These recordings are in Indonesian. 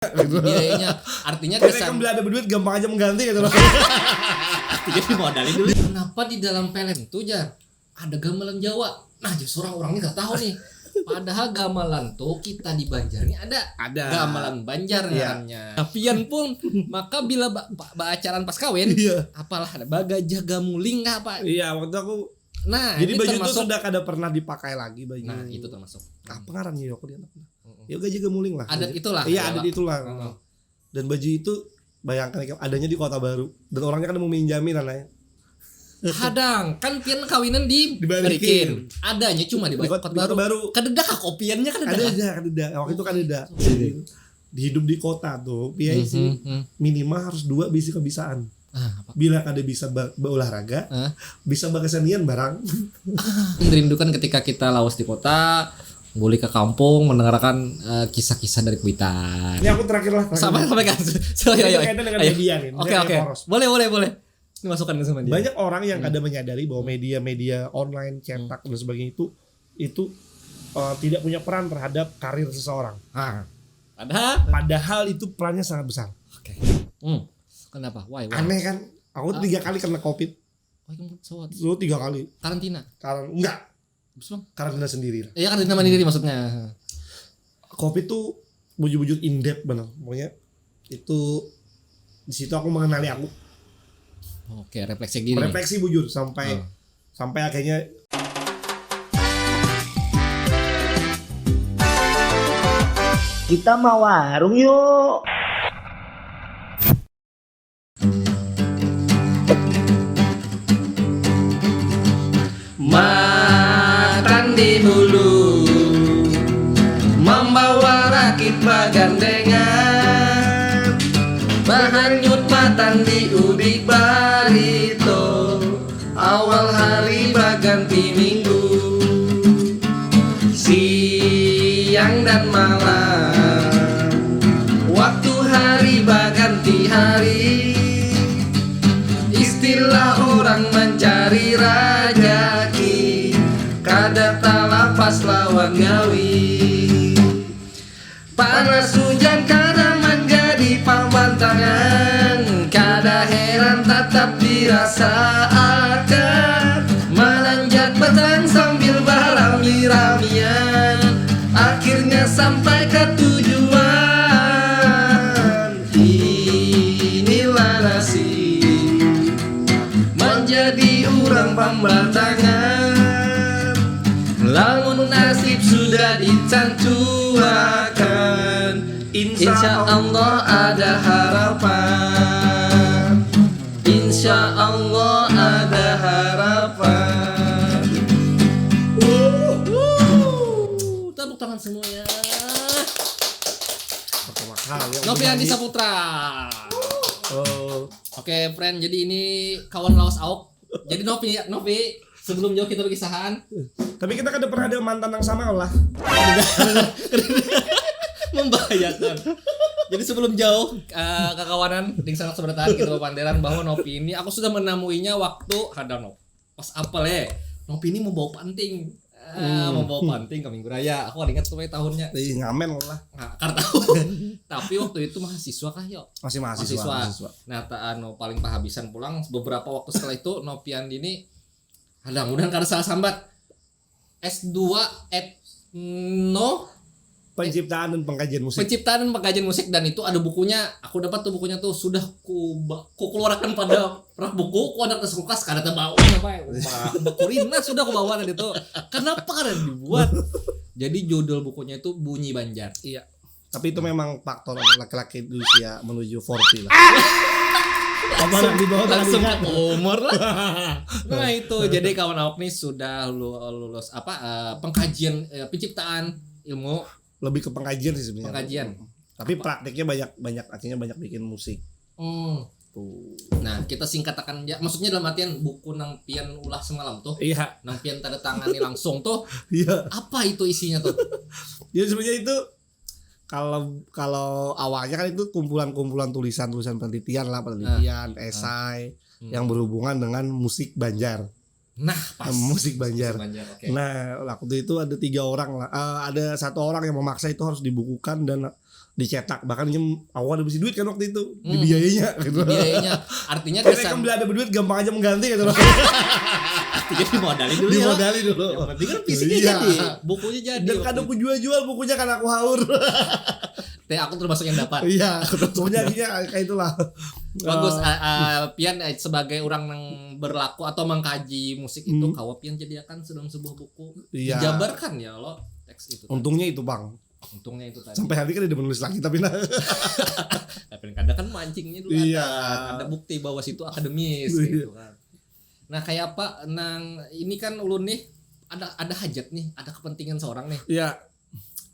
biayanya. Artinya Karena kan bila ada berduit gampang aja mengganti gitu loh. jadi modalin dulu. Kenapa di dalam film tuh Jar ada gamelan Jawa? Nah, justru orang-orangnya nggak tahu nih. Padahal gamelan tuh kita di Banjar ini ada gamelan Banjar namanya. Pian pun maka bila acaraan pas kawin, apalah ada baga jaga muling nggak apa? Iya, waktu aku. Nah, jadi ini baju termasuk, itu sudah kada pernah dipakai lagi baju. Nah, itu termasuk. Apa ngarannya ya aku dia? Yoga jaga muling lah. Adat itulah. Iya, adat itulah. Dan baju itu bayangkan adanya di Kota Baru dan orangnya kan mau minjamin anaknya. Hadang kan pian kawinan dibalikin. Adanya cuma di Kota Baru. Kadeda kopiannya kan kadeda. Waktu itu kadeda. Di hidup di kota tuh, pian sih minimal harus 2 bisi kebiasaan. Bila kada bisa berolahraga, bisa berkesenian barang. Merindukan ketika kita lawas di kota, boleh ke kampung mendengarkan kisah-kisah dari Kuitang. Ini aku terakhir lah. Sampai kan. Oke. Boleh. Ini masukkan ke sama dia. Banyak orang yang kada menyadari bahwa media-media online, cetak dan sebagainya itu tidak punya peran terhadap karir seseorang. Padahal itu perannya sangat besar. Oke. Kenapa? Why? Aneh kan? Aku 3 kali kena COVID. Lu 3 kali. Karantina? Enggak. Karantina sendiri. Iya, karantina mandiri maksudnya. COVID tuh wujud-wujud in-depth benar. Pokoknya itu di situ aku mengenali aku. Oke, refleksi diri. Refleksi bujur sampai akhirnya kita mau warung yuk. Makan di hulu, membawa rakit bagandengan, bahanyut matan di udik barito, awal hari baganti minggu, siang dan malam, waktu hari baganti hari, istilah orang mencari rajaki, kada talapas lawan gawi, panas hujan kada menjadi pembantangan, kada heran tetap dirasa akan menanjak petang sambil berami-ramian, akhirnya sampai ke tujuan. Inilah nasib menjadi orang pembatangan, lamun nasib sudah ditentuakan, insya Allah ada harapan, insya Allah ada harapan. Tepuk tangan semuanya. pertama kali Noviandi Saputra. Oke, friend. Jadi ini kawan lawas Auk. Jadi Novi, sebelum jauh kita berkisahan. Tapi kita kan pernah ada mantan yang sama lah. Membahayakan. Jadi sebelum jauh kekawanan ding sangat seberatan kita panderan bahwa Novi ini aku sudah menemuinya waktu ada pas apel ya. Novi ini mau bawa panting. Mau bawa panting ke Minggu Raya. Aku ingat tuh tahunnya. Ngamen lah. Tapi waktu itu mahasiswa kah yo? Masih mahasiswa. Nah, paling pahabisan pulang beberapa waktu setelah itu Noviandi ini mudah-mudahan kada salah sambat S2 penciptaan dan pengkajian musik. Dan itu ada bukunya. Aku dapat tuh bukunya tuh sudah ku keluarkan pada rak buku. Ku ada ke kulkas kada terbawa apa. Kurina sudah ku bawa tadi tuh. Kenapa kada dibuat? Jadi judul bukunya itu Bunyi Banjar. Iya. Tapi itu memang faktor laki-laki di usia menuju 40 lah. Langsung umur lah. Nah itu jadi kawan Awak nih sudah lulus pengkajian penciptaan ilmu. Lebih ke pengkajian sih sebenarnya. Pengkajian. Tapi praktiknya banyak bikin musik. Tuh. Nah kita singkatakan ya, maksudnya dalam artian buku nang pian ulah semalam tuh. Iya. Nang pian tanda tangani langsung tuh. Iya. Apa itu isinya tuh? Jadi sebenarnya itu kalau awalnya kan itu kumpulan tulisan penelitian, esai yang berhubungan dengan musik Banjar. Nah, pas. Musik Banjar. Okay. Nah, waktu itu ada 3 orang lah. Ada 1 orang yang memaksa itu harus dibukukan dan dicetak, bahkan awal habis duit kan waktu itu di biayanya gitu. Biayanya artinya karena kan bila ada duit gampang aja mengganti gitu loh. Artinya dimodalin dulu. Dimodalin dulu. Yang penting kan fisiknya jadi, bukunya jadi. Dan kadang aku jual bukunya kan aku haur. Aku termasuk yang dapat. Iya, pokoknya kayak itulah. Bagus. Pian sebagai orang yang berlaku atau mengkaji musik itu, kalau Pian jadikan sedang sebuah buku, dijabarkan ya lo teks itu. Untungnya itu Bang. Untungnya itu tadi. Sampai hari kan udah menulis lagi tapi tapi kadang kan mancingnya dulu ada bukti bahwa situ akademis gitu kan. Nah kayak apa? Ini kan ulun nih ada hajat nih, ada kepentingan seorang nih. Iya.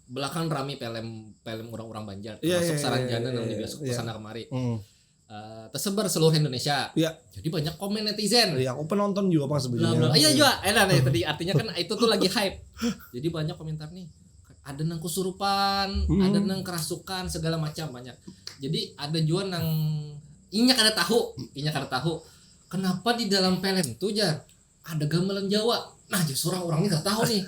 Belakang rame film orang-orang Banjar, termasuk Saranjana yang di bioskop kesana kemari. Tersebar seluruh Indonesia. Iya. Jadi banyak komen netizen. Iya, aku penonton juga Bang sebenarnya. Iya juga. Enak nih tadi artinya kan itu tuh lagi hype. Jadi banyak komentar nih. Ada nang kesurupan, ada nang kerasukan, segala macam banyak. Jadi ada juga nang inyak ada tahu. Kenapa di dalam film tuh ada gamelan Jawa? Nah, justru orang-orangnya nggak tahu nih.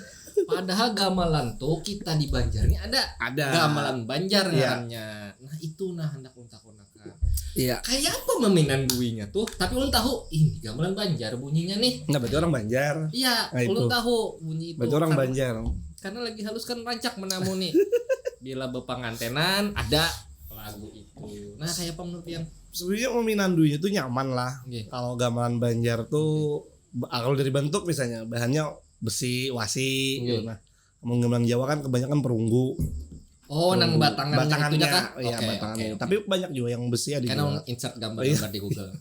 Padahal gamelan tuh kita di Banjar ini ada gamelan Banjar namanya. Nah itu hendak untak-untakan. Iya. Kayak apa meminan duinya tuh? Tapi ulun tahu ini gamelan Banjar bunyinya nih. Nah berarti orang Banjar. Iya. Ulun tahu bunyi itu. Berarti orang Banjar. Karena lagi halus kan rancak menamu nih. Bila bepengantenan ada lagu itu. Nah kayak apa menurut yang? Sebenarnya meminan duinya tuh nyaman lah. Kalau gamelan Banjar tuh kalau dari bentuk misalnya bahannya besi, wasi gitu. Nah, gamelan Jawa kan kebanyakan perunggu. Oh, nang batangannya itu kah? Iya, batangannya. Tapi banyak juga yang besi ada. Karena insert gambar-gambar di Google.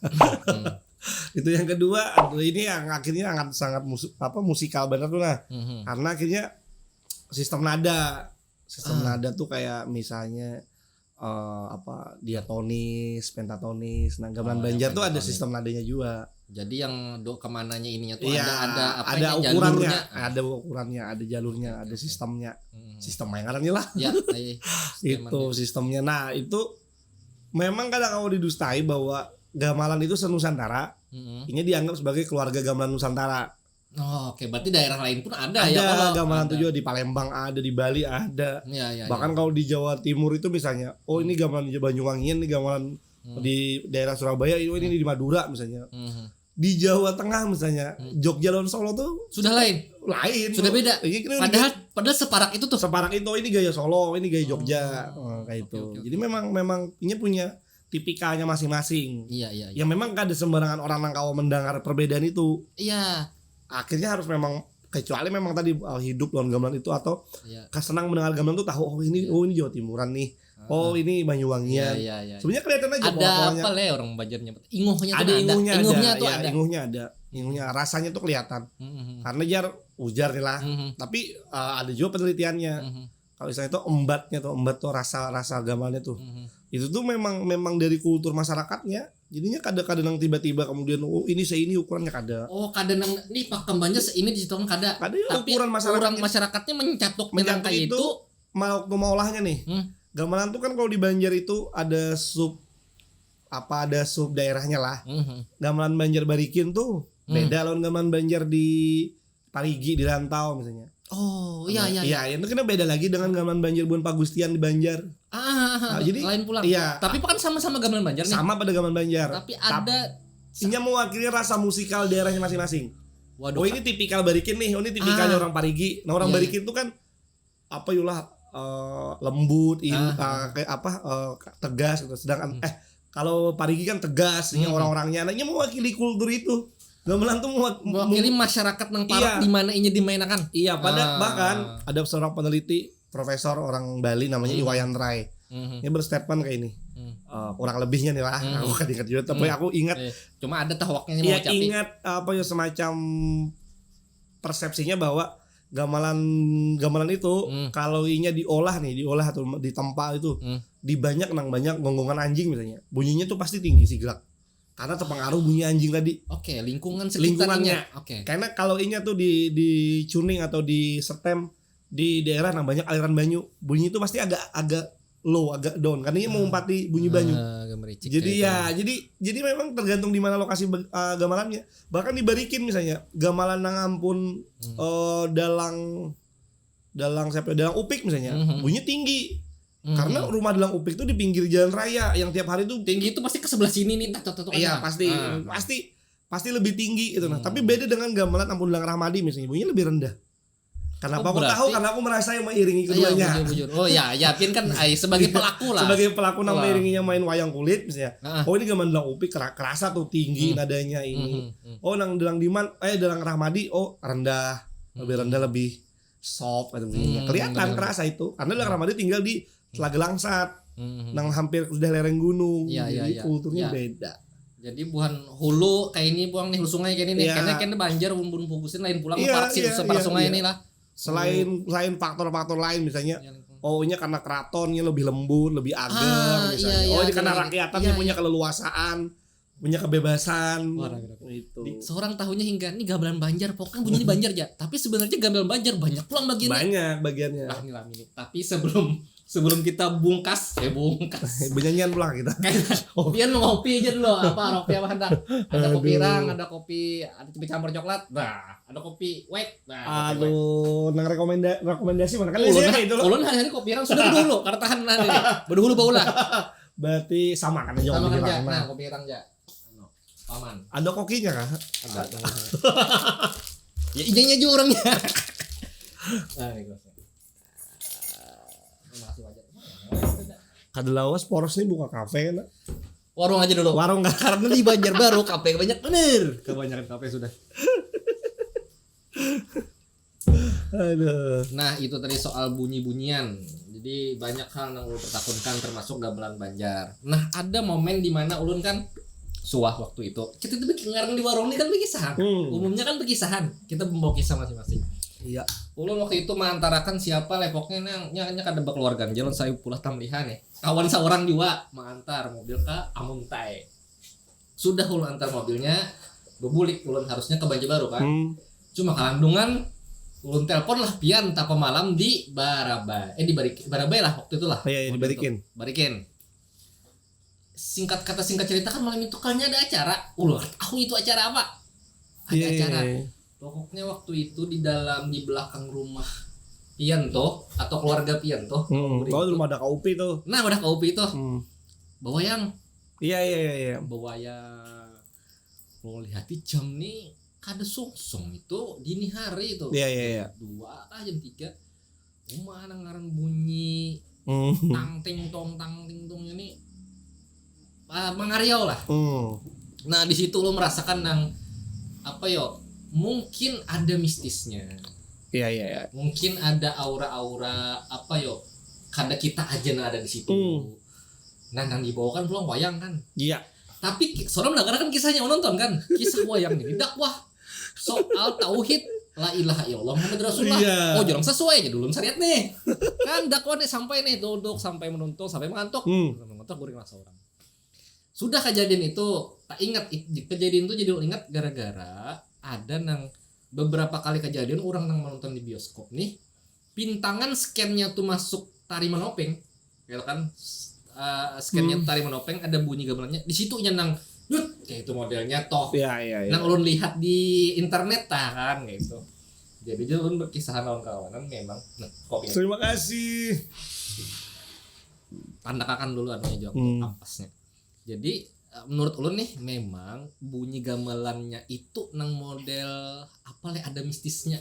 Itu yang kedua, ini yang akhirnya sangat musikal banget tuh nah. Karena akhirnya sistem nada tuh kayak misalnya diatonis, pentatonis. Nah, gamelan Banjar tuh ada sistem nadanya juga. Jadi yang kemananya ininya tuh ada ukurannya, ada ukurannya, ada jalurnya, ada sistemnya. Sistem yang ngarannya lah. Ya, itu sistemnya. Nah, itu memang kadang kalau didustai bahwa gamelan itu senusantara. Ini dianggap sebagai keluarga gamelan Nusantara. Oh, oke. Berarti daerah lain pun ada ya. Ada gamelan tuh juga di Palembang ada, di Bali ada. Bahkan kalau di Jawa Timur itu misalnya, ini gamelan di Banyuwangi, ini gamelan di daerah Surabaya, ini di Madura misalnya. Di Jawa Tengah misalnya, Jogja lawan Solo tuh sudah lain, sudah beda. Padahal separak itu tuh. Separak itu, ini gaya Solo, ini gaya Jogja, kayak itu. Jadi memang ini punya tipikalnya masing-masing. Iya. Yang memang gak ada sembarangan orang yang kau mendengar perbedaan itu. Iya. Akhirnya harus memang kecuali memang tadi hidup lawan gamelan itu atau kesenang mendengar gamelan tuh tahu ini Jawa Timuran nih. Ini Banyuwangian. Iya. Sebenarnya kelihatan aja ada apa le orang Banjarnya. Inguhnya ada. Inguhnya ada. Inguhnya rasanya tuh kelihatan. Karena ujar nih lah. Tapi ada juga penelitiannya. Kalau misalnya itu embat tuh rasa gamelannya tuh. Itu tuh memang dari kultur masyarakatnya. Jadinya kadang-kadang tiba-tiba kemudian ini ukurannya kada. Kadang nih pakem Banjar ini di situ kan kada. Tapi ukuran masyarakatnya mencatuk kayak itu mau olahnya nih. Gamelan tuh kan kalau di Banjar itu ada sub daerahnya lah. Gamelan Banjar Barikin tuh beda lawan gamelan Banjar di Parigi di Rantau misalnya. Oh iya. Itu kan beda lagi dengan gamelan Banjar Buan Pagustian di Banjar. Jadi lain pulang. Iya. Tapi kan sama-sama gamelan Banjar nih. Sama pada gamelan Banjar. Tapi ada ini mewakili rasa musikal daerahnya masing-masing. Waduh. Ini tipikal Barikin nih. Ini tipikalnya orang Parigi. Nah, orang Barikin tuh kan lembut, tegas gitu. Sedangkan kalau Parigi kan tegas, orang-orangnya anaknya mewakili kultur itu. Gamelan tuh mewakili masyarakat nang parak di mana ini dimainkan. Iya, bahkan ada seorang peneliti profesor orang Bali namanya Iwayan Rai. Dia berstatement kayak ini. Kurang lebihnya nih lah. Aku kan ingat juga, tapi aku ingat. Cuma ada tahwaknya mau ucapin. Ingat semacam persepsinya bahwa gamelan itu kalau inya diolah atau ditempa itu di banyak gonggongan anjing misalnya, bunyinya tuh pasti tinggi siglak karena terpengaruh bunyi anjing tadi. Lingkungan sekitarnya. Karena kalau inya tuh di tuning atau di setem di daerah banyak aliran banyu, bunyi itu pasti agak low, agak down karena ini mengumpati bunyi banyu. Jadi memang tergantung di mana lokasi gamelannya. Bahkan di Barikin misalnya, gamelan nang ampun dalang upik misalnya, bunyinya tinggi. Karena rumah Dalang Upik tuh di pinggir jalan raya yang tiap hari tuh tinggi itu pasti ke sebelah sini nih. iya pasti lebih tinggi gitu. Nah, tapi beda dengan gamelan Ampun Dalang Rahmadi misalnya, bunyinya lebih rendah. Kenapa aku tahu? Karena aku merasa yang mengiringi keduanya. Bujur. Oh ya, Pian kan sebagai pelaku lah. Sebagai pelaku yang mengiringinya main wayang kulit misalnya. Oh ini gamelan Dalang Upik kerasa tuh tinggi nadanya ini. Oh Dalang Diman Dalang Rahmadi rendah, lebih rendah, lebih soft gitu bunyinya. Kelihatan kerasa itu. Karena Dalang Rahmadi tinggal di Telaga Langsat. Nang hampir udah lereng gunung. Jadi kulturnya beda. Jadi bukan hulu kayak ini buang nih hulu sungai kayak ini nih. Karena banjir bun fokusin lain pulang park sungai ini lah. Selain faktor-faktor lain misalnya nya karena keratonnya lebih lembut, lebih agar misalnya. Ini karena rakyatnya punya keleluasaan, punya kebebasan. Itu. Seorang tahunya hingga ini gamelan Banjar, pokoknya bunyinya Banjar aja. Tapi sebenarnya gamelan Banjar banyak pulang bagiannya. Banyak bagiannya. Ini. Tapi sebelum kita bungkas. Benyanyian pulang kita. Pian ngopi aja dulu. Kopi apa hendak? Ada kopi irang, ada kopi campur coklat. Nah, ada kopi white. Nah, nang rekomendasi mana kan itu loh. Ulun hari-hari kopi irang sudah dulu karena tahan ini. Berdahulu baulah. Berarti sama kan aja kopi irang. Nah, kopi irang aja. Paman. Ada kokinya kah? Ada. Ya idenya aja orangnya. Nah, ini gua. Kadalawas poros nih buka kafe kan? Warung aja dulu. Warung karena di Banjarbaru kafe banyak bener. Kebanyakan kafe sudah. Aduh. Nah itu tadi soal bunyi-bunyian. Jadi banyak hal yang ulun pertakunkan termasuk gamelan Banjar. Nah ada momen di mana ulun kan suah waktu itu. Kita tuh ngarang di warung ini kan berkisahan. Umumnya kan berkisahan. Kita membawa kisah masing-masing. Iya. Ulun waktu itu mengantarakan siapa lepoknya nya kada keluarga jalan saya pulah tamlihan ya. Kawan seorang juga mengantar mobil ke Amuntai. Sudah ulun antar mobilnya, bebulik ulun harusnya ke Banjarbaru kan. Cuma kalandungan ulun telepon lah pian tapa malam di Barabai. Di Barabai lah waktu itu lah. Iya, di Barikin. Singkat cerita kan malam itu kalinya ada acara. Aku itu acara apa? Ada acara. Pokoknya waktu itu di belakang rumah Pianto atau keluarga Pianto. Rumah ada KUP tuh. Nah, udah KUP itu. Bawayang. Iya. Bawayang. Mau lihat di jam nih kada songsong itu dini hari itu. Iya. 2 jam 3. Mana ngaran bunyi tang ting tong ini mengariau lah. Nah, di situ lo merasakan mungkin ada mistisnya. Iya. Mungkin ada aura-aura kada kita aja ada di situ. Nah, yang dibawakan pulang wayang kan. Iya. Tapi seorang mendengarkan kisahnya nonton kan. Kisah wayang ini dakwah soal tauhid la ilaha illallah Muhammad Rasulullah. Iya. Oh, jorong sesuai aja dulu syariat nih. Kan dakwah nih sampai nih duduk sampai menuntung sampai mengantuk. Mengantuk guring rasa orang. Sudah kejadian itu tak ingat kejadian itu jadi ingat gara-gara ada beberapa kali kejadian orang menonton di bioskop nih pintangan scannya tuh masuk tari menopeng ya kan scannya tari menopeng ada bunyi gamelannya di situ nyenang kayak itu modelnya toh nang ulun lihat di internet kan gitu jadi ulun berkisahan kawan-kawanan memang kopi terima kasih tandakan dulu anunya jawab ampasnya jadi menurut ulun nih memang bunyi gamelannya itu nang model ada mistisnya.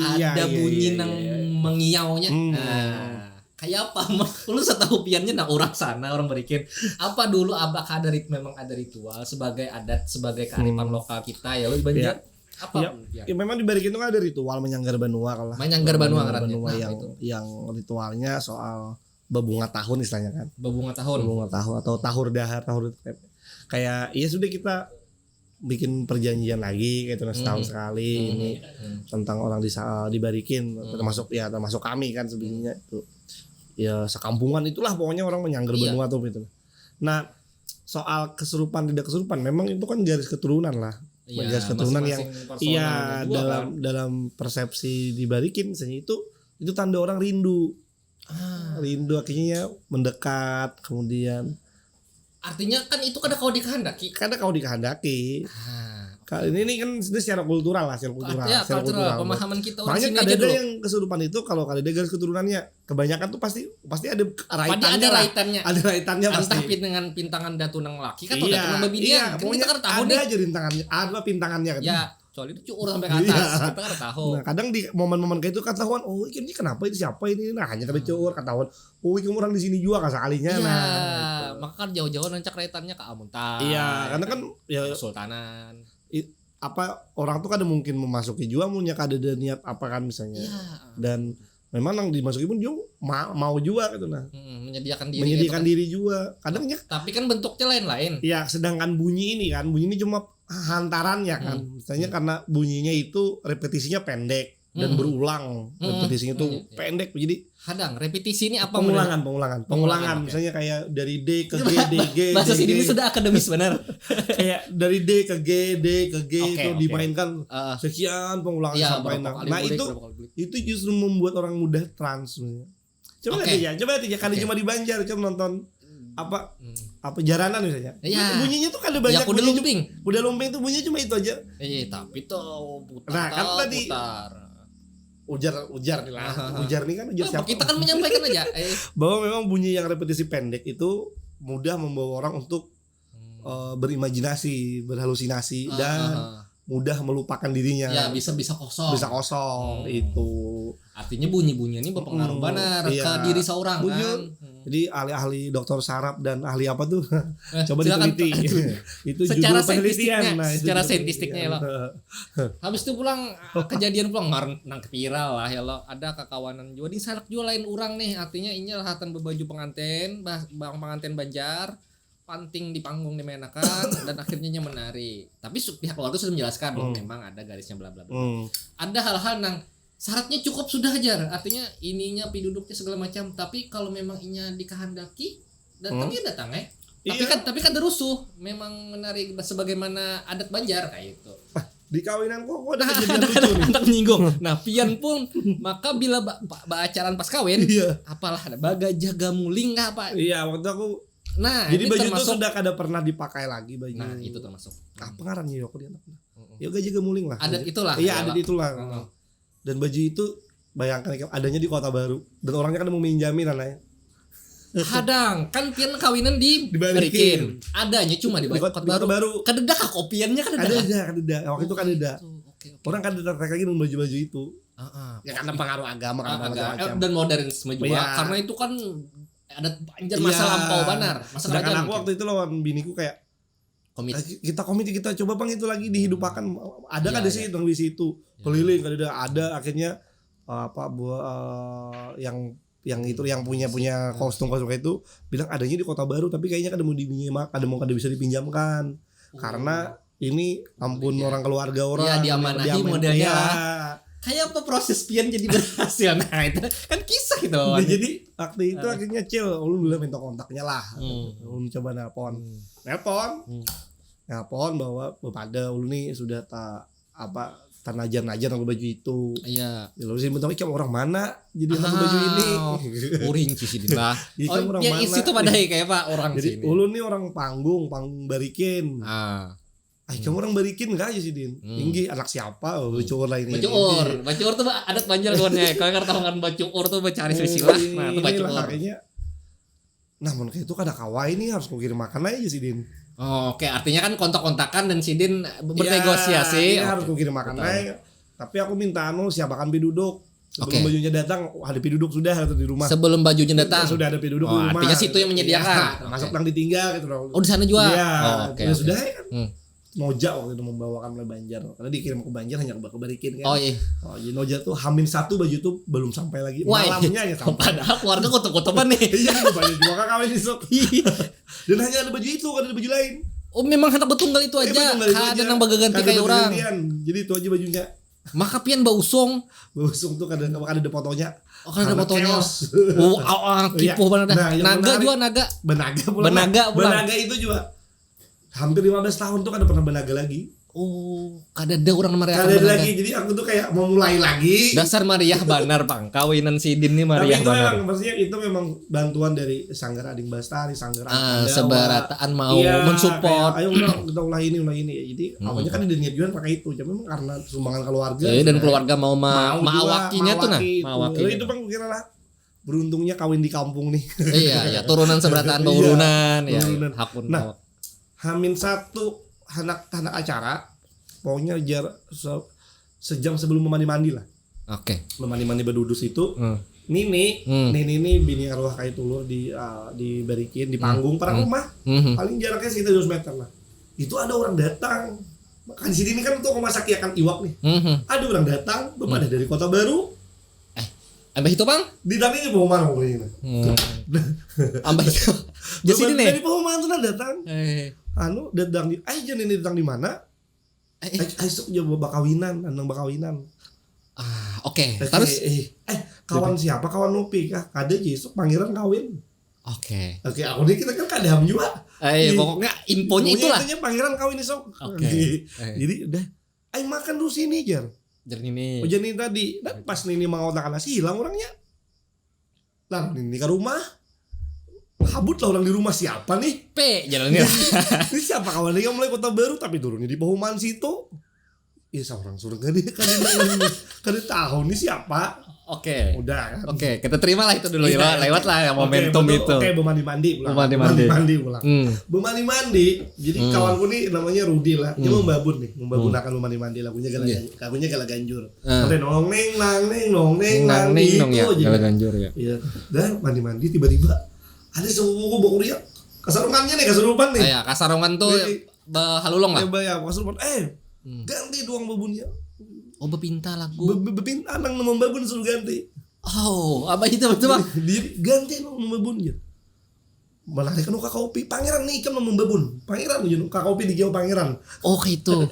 Ada bunyi nang mengiaunya. Nah, kayak apa? Ulun setahu piannya orang sana orang berikin. Apa dulu apakah memang ada ritual sebagai adat sebagai kearifan lokal kita ya lu di Banjar. Apa? Ya memang di Barikin itu kan ada ritual menyanggar banua kalau. Menyanggar banua ngarannya. Yang ritualnya soal bebunga tahun istilahnya kan. Bebunga tahun atau tahur dahar kayak sudah kita bikin perjanjian lagi gitu setahun sekali ini tentang orang dibarikin termasuk kami kan sebenarnya itu ya sekampungan itulah pokoknya orang menyanggar benua tuh gitu. Nah soal kesurupan tidak kesurupan memang itu kan garis keturunan lah garis keturunan yang dalam persepsi dibarikin misalnya itu tanda orang rindu. Rindu akhirnya mendekat kemudian artinya kan itu kada kau dikehendaki. Kali ini kan secara kultural lah, Ya, secara cultural, pemahaman kita orang makanya sini aja kadeda dulu. yang kesurupan itu kalau kadeda garis keturunannya kebanyakan tuh pasti ada raitannya ada lah. raitannya. Ada raitannya pasti. Entah dengan pintangan datunang laki kan atau datunang babi dia. Iya, Kan pokoknya kita kan tahu ada nih. aja rintangannya, ada pintangannya kan. Ya, soalnya itu cuur sampai ke atas. Iya. Kita kan tahu. Nah, kadang di momen-momen kayak itu ketahuan, oh ini kenapa itu siapa ini? Nah, hanya tapi cuur ketahuan, oh ini orang di sini juga kasalinya. Iya, Nah, maka kan jauh-jauh nancak raitannya ke Amuntan. iya, karena kan ya Kesultanan. apa orang tuh kadang mungkin memasuki juga punya kadeda niat apa kan misalnya. Iya. Dan memang yang dimasuki pun dia mau juga gitu nah. Menyediakan diri. Menyediakan gitu diri juga. Kadangnya Tapi kan bentuknya lain-lain. ya sedangkan bunyi ini cuma hantarannya kan. Misalnya karena bunyinya itu repetisinya pendek dan berulang. Repetisinya itu Iya. pendek jadi Hadang, repetisi ini apa? pengulangan. Pengulangan, oke. Misalnya kayak dari D ke G, D, G, Bahasa D, sini G. sudah akademis benar. Kayak dari D ke G, D ke G Oke, itu oke. dimainkan sekian pengulangan Iya, sampai berapa kali nah bulik, itu berapa kali bulik. itu justru membuat orang mudah trans sebenarnya. Coba Oke. lihat ya, kan Oke. cuma di Banjar, coba nonton apa jaranan misalnya. Iya. Bunyinya tuh kan ada Ya banyak kuda bunyi. lumping. Kuda lumping tuh bunyinya cuma itu aja. Tapi tuh putar. Nah, kan tadi putar. Ujar nih lah. Ujar nih kan ujar siapa? Kita kan menyampaikan aja. Bahwa memang bunyi yang repetisi pendek itu mudah membawa orang untuk berimajinasi, berhalusinasi dan mudah melupakan dirinya. Ya bisa kosong. Bisa kosong itu. Artinya bunyi-bunyi ini berpengaruh benar iya. ke diri seorang Bunyi. kan. Jadi ahli-ahli dokter saraf dan ahli apa tuh coba silakan, diteliti. Itu secara judul penelitian. saintistiknya, Nah, itu secara judul saintistiknya ya lo. penelitian. Habis itu pulang kejadian pulang nang viral lah ya lo. Ada kekawanan juga di salak juga lain orang nih. Artinya ini hatan berbaju pengantin, bang pengantin Banjar, panting di panggung dimenakan dan akhirnya menari. Tapi pihak keluarga sudah menjelaskan bahwa memang ada garisnya bla bla bla. Ada hal-hal nang syaratnya cukup sudah ajar, artinya ininya piduduknya segala macam. Tapi kalau memang inya dikehendaki dan tapi datang Iya. tapi kan rusuh memang menari sebagaimana adat Banjar kayak itu. Di kawinan kok ada kejadian lucu nih. Antak menyinggung. Nah, pian pun maka bila acaraan pas kawin, Iya. apalah ada baga jaga muling nggak apa. Iya, waktu aku Nah, jadi ini baju itu termasuk. sudah kada pernah dipakai lagi baju. Nah, itu termasuk. apa ngarannya ya aku dia. Yoga juga muling lah. Adat itulah. Iya, ya, adat Pak. itulah. Dan baju itu bayangkan adanya di Kota Baru dan orangnya kan mau minjamin anaknya. Hadang kan pian kawinan Dibalikin. dibalikin. Adanya cuma di Di Kota Kota Baru. Baru. Kededak kopiannya kan Ada waktu itu kan ada. Oke. Orang kan tertarik lagi dengan baju-baju itu. Heeh. Ya karena pengaruh agama kan macam-macam. Dan modernisme juga Iya. karena itu kan adat Banjar masa lampau banar, masa Sedangkan kerajaan. aku waktu itu lawan biniku kayak komit. kita coba bang itu lagi dihidupkan ada kan Iya, di situ di situ keliling kan ada akhirnya apa buah yang itu yang punya kostum kayak itu bilang adanya di Kota Baru tapi kayaknya kada mau kada bisa dipinjamkan karena ini ampun orang keluarga orang Iya, diamanahi diaman- modelnya Iya. lah. Kayak apa proses pian jadi berhasil? Nah itu kan kisah gitu. Nah, jadi waktu itu akhirnya Cil ulun dulu minta kontaknya lah ulun coba nelpon bahwa pada ulun nih sudah najar aku baju itu. Iya. Ya lalu sih bentar kayak orang mana jadi aku baju ini. Uring sih lah. Iya, kan orang ya mana? isi itu pada kayak apa orang Jadi sini. ulun nih orang panggung barikin. Kamu orang barikin enggak aja sih Din? Tinggi anak siapa? Bacuur lah ini. Bacuur tuh adat Banjar kawannya. Kalau nggak tahu kan bacuur tuh mencari silsilah. Nah, itu bacuur. Kayaknya. Nah, mun kayak itu kada kawai nih harus kukirim makan aja sih Din. Oh, oke, artinya kan kontak-kontakan dan Sidin bernegosiasi. Ya, harus Oke. kukirim makan aja. Tapi aku minta siapakan piduduk. Sebelum Oke. bajunya datang ada piduduk sudah atau di rumah. Sebelum bajunya datang. Sudah ada piduduk Oh, di rumah. artinya situ yang menyediakan. Iya, masuk nang ditinggal gitu loh. Oh, di sana juga. Iya, Oh, oke. sudah ya kan. Hmm. Noja waktu itu membawakan oleh Banjar karena dikirim ke Banjar hanya ke Barikin kan. Oh iya. Jadi Noja tuh H-1 baju itu belum sampai lagi Wah, malamnya ya sampai. Padahal keluarga kotopan nih. Iya itu baju juga kan kawin besok. Dan hanya ada baju itu, kan ada baju lain. Oh, memang hendak betunggal itu aja. Kada nang bagaganti kayak orang. Jadi itu aja bajunya. Maka pian bausong. Busung tuh kadang ada fotonya. Oh, kan ada Anak fotonya. chaos. Oh, kipuh banget dah. Nah, yang Naga menarik- juga naga. Benaga pulang. Benaga pulang. Benaga itu juga hampir 15 tahun tuh kan pernah benaga lagi. Oh, kadada orang meriah. Kadada lagi. Jadi aku tuh kayak mau mulai lagi. Dasar Mariah Banar, Bang. Kawinan si Din nih Mariah Tapi itu Banar. maksudnya itu memang bantuan dari Sanggar Ading Bastari, Sanggar Seberataan mau mensupport. Ayo kita ulah ini. Jadi awalnya kan dia niat jualan pakai itu, cuma memang karena sumbangan keluarga. Dan keluarga mau mawakinya tuh nah. Itu Bang kira lah. Beruntungnya kawin di kampung nih. Iya, turunan seberataan turunan ya. Hakun. Nah, H-1 anak acara pokoknya sejam sebelum mandi lah. Oke. Mandi bedudus itu Nini bini arwah kayak tulur diberikin di panggung para rumah. Paling jaraknya sekitar 2 meter lah. Itu ada orang datang. Kan di sini kan untuk rumah sakit akan iwak nih. Ada orang datang, bapak dari Kota Baru. Ambah itu Bang? Ditanya perumahan pokoknya. Ambah itu. Jadi sini nih. Dari perumahan tuh datang. Datang di jangan ini datang di mana? Esok dia bakawinan, andang bakawinan. Oke. Terus kawan siapa? Kawan Nopi kah? Ada esok pangeran kawin. Oke, aku nih kita kan kadam juga. Pokoknya infonya itulah. Infonya pangeran kawin esok. Jadi udah makan dulu sini jar. Ini. Jadi tadi, dan pas Nini mau makan nasi hilang orangnya. Lah Nini ke rumah. Habut lah orang di rumah siapa nih? Jalannya. Ini siapa kawannya yang mulai Kota Baru tapi turunnya di Perumahan situ. Iya seorang suruh kan dia tahu nih siapa. Oke. Udah kan. Oke, kita terima lah itu dulu ya. Lewat lah ya momentum itu. Oke, mandi pulang. Mandi. Jadi kawanku nih namanya Rudi lah. Dia membabun akan mandi lah. Punya gala ganjur. Sampai nong neng gitu aja. Gala ganjur ya. Iya. Dan mandi tiba-tiba ada sepupuku bawa dia. Kasarongannya nih, kasarupan nih. Iya, kasarongan tuh halulong lah. Ya, kasarupan. Ganti doang babunnya. Oh, bepinta lagu. Bepinta nang nama babun suruh ganti. Oh, apa itu betul Bang? Ganti nama babun ya. Malah kan kakak kopi pangeran nih kan nama babun. Pangeran aja kakak kopi di pangeran. Oh, gitu.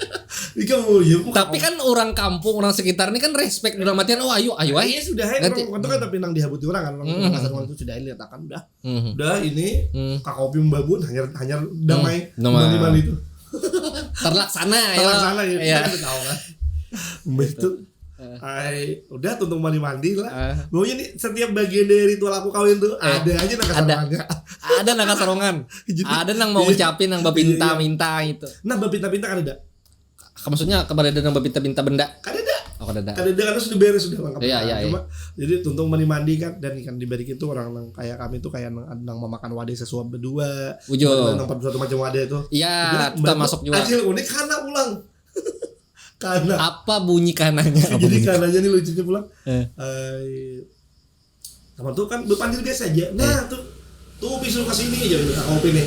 Tapi kan orang kampung, orang sekitar ini kan respect dalam artian ayo. Iya sudah ganti. Kan tapi nang dihabuti orang kan orang kasar itu sudah lihat akan udah. Udah ini kakak kopi membabun hanya damai mandi itu. Terlaksana ya. Iya. Tahu kan. Betul. Udah tuntung mandi lah. Pokoknya nih setiap bagian dari ritual aku kawin tuh ada aja nang kasarongannya. Ada nang kasarongan. Ada nang mau ucapin nang bapinta minta itu. Nah bapinta kan ada. Maksudnya kepada nang bapinta benda. Kan ada. Oh kan ada. Kan ada karena sudah beres sudah lengkap. Iya. Cuma jadi tuntung mandi kan dan ikan diberikan tuh orang nang kayak kami tuh kayak nang memakan wadah sesuap berdua. Nang 41 macam wadah itu. Iya, kita masuk juga. Hasil unik karena ulang. Karena apa bunyi kanannya? Jadi kanannya nih lucunya pulang. Sama tuh kan berpanggil biasa aja. Nah tuh disuruh kesini aja kakak kopi nih.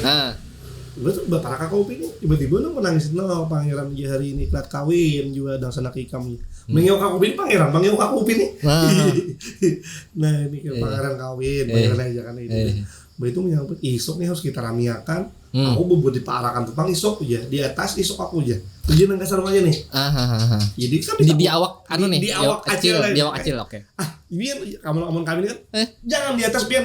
Gue tuh bapak kakak kopi nih tiba-tiba lu menangis pangeran dia hari ini kelat kawin juga dan sanak ikam. Mengeu kakak kopi ini pangeran, mengeu kakak kopi nih. Nah ini pangeran kawin, pangeran aja kan ini. Begitu menyambut isok nih harus kita ramiakan. Aku bubur diparakan tentang isok aja di atas isok aku aja. Tujuan yang kasar aja nih. Jadi kan di awak nih. Di awak kecil. Di awak kecil oke. Ini kamu kami ini kan. Jangan di atas pian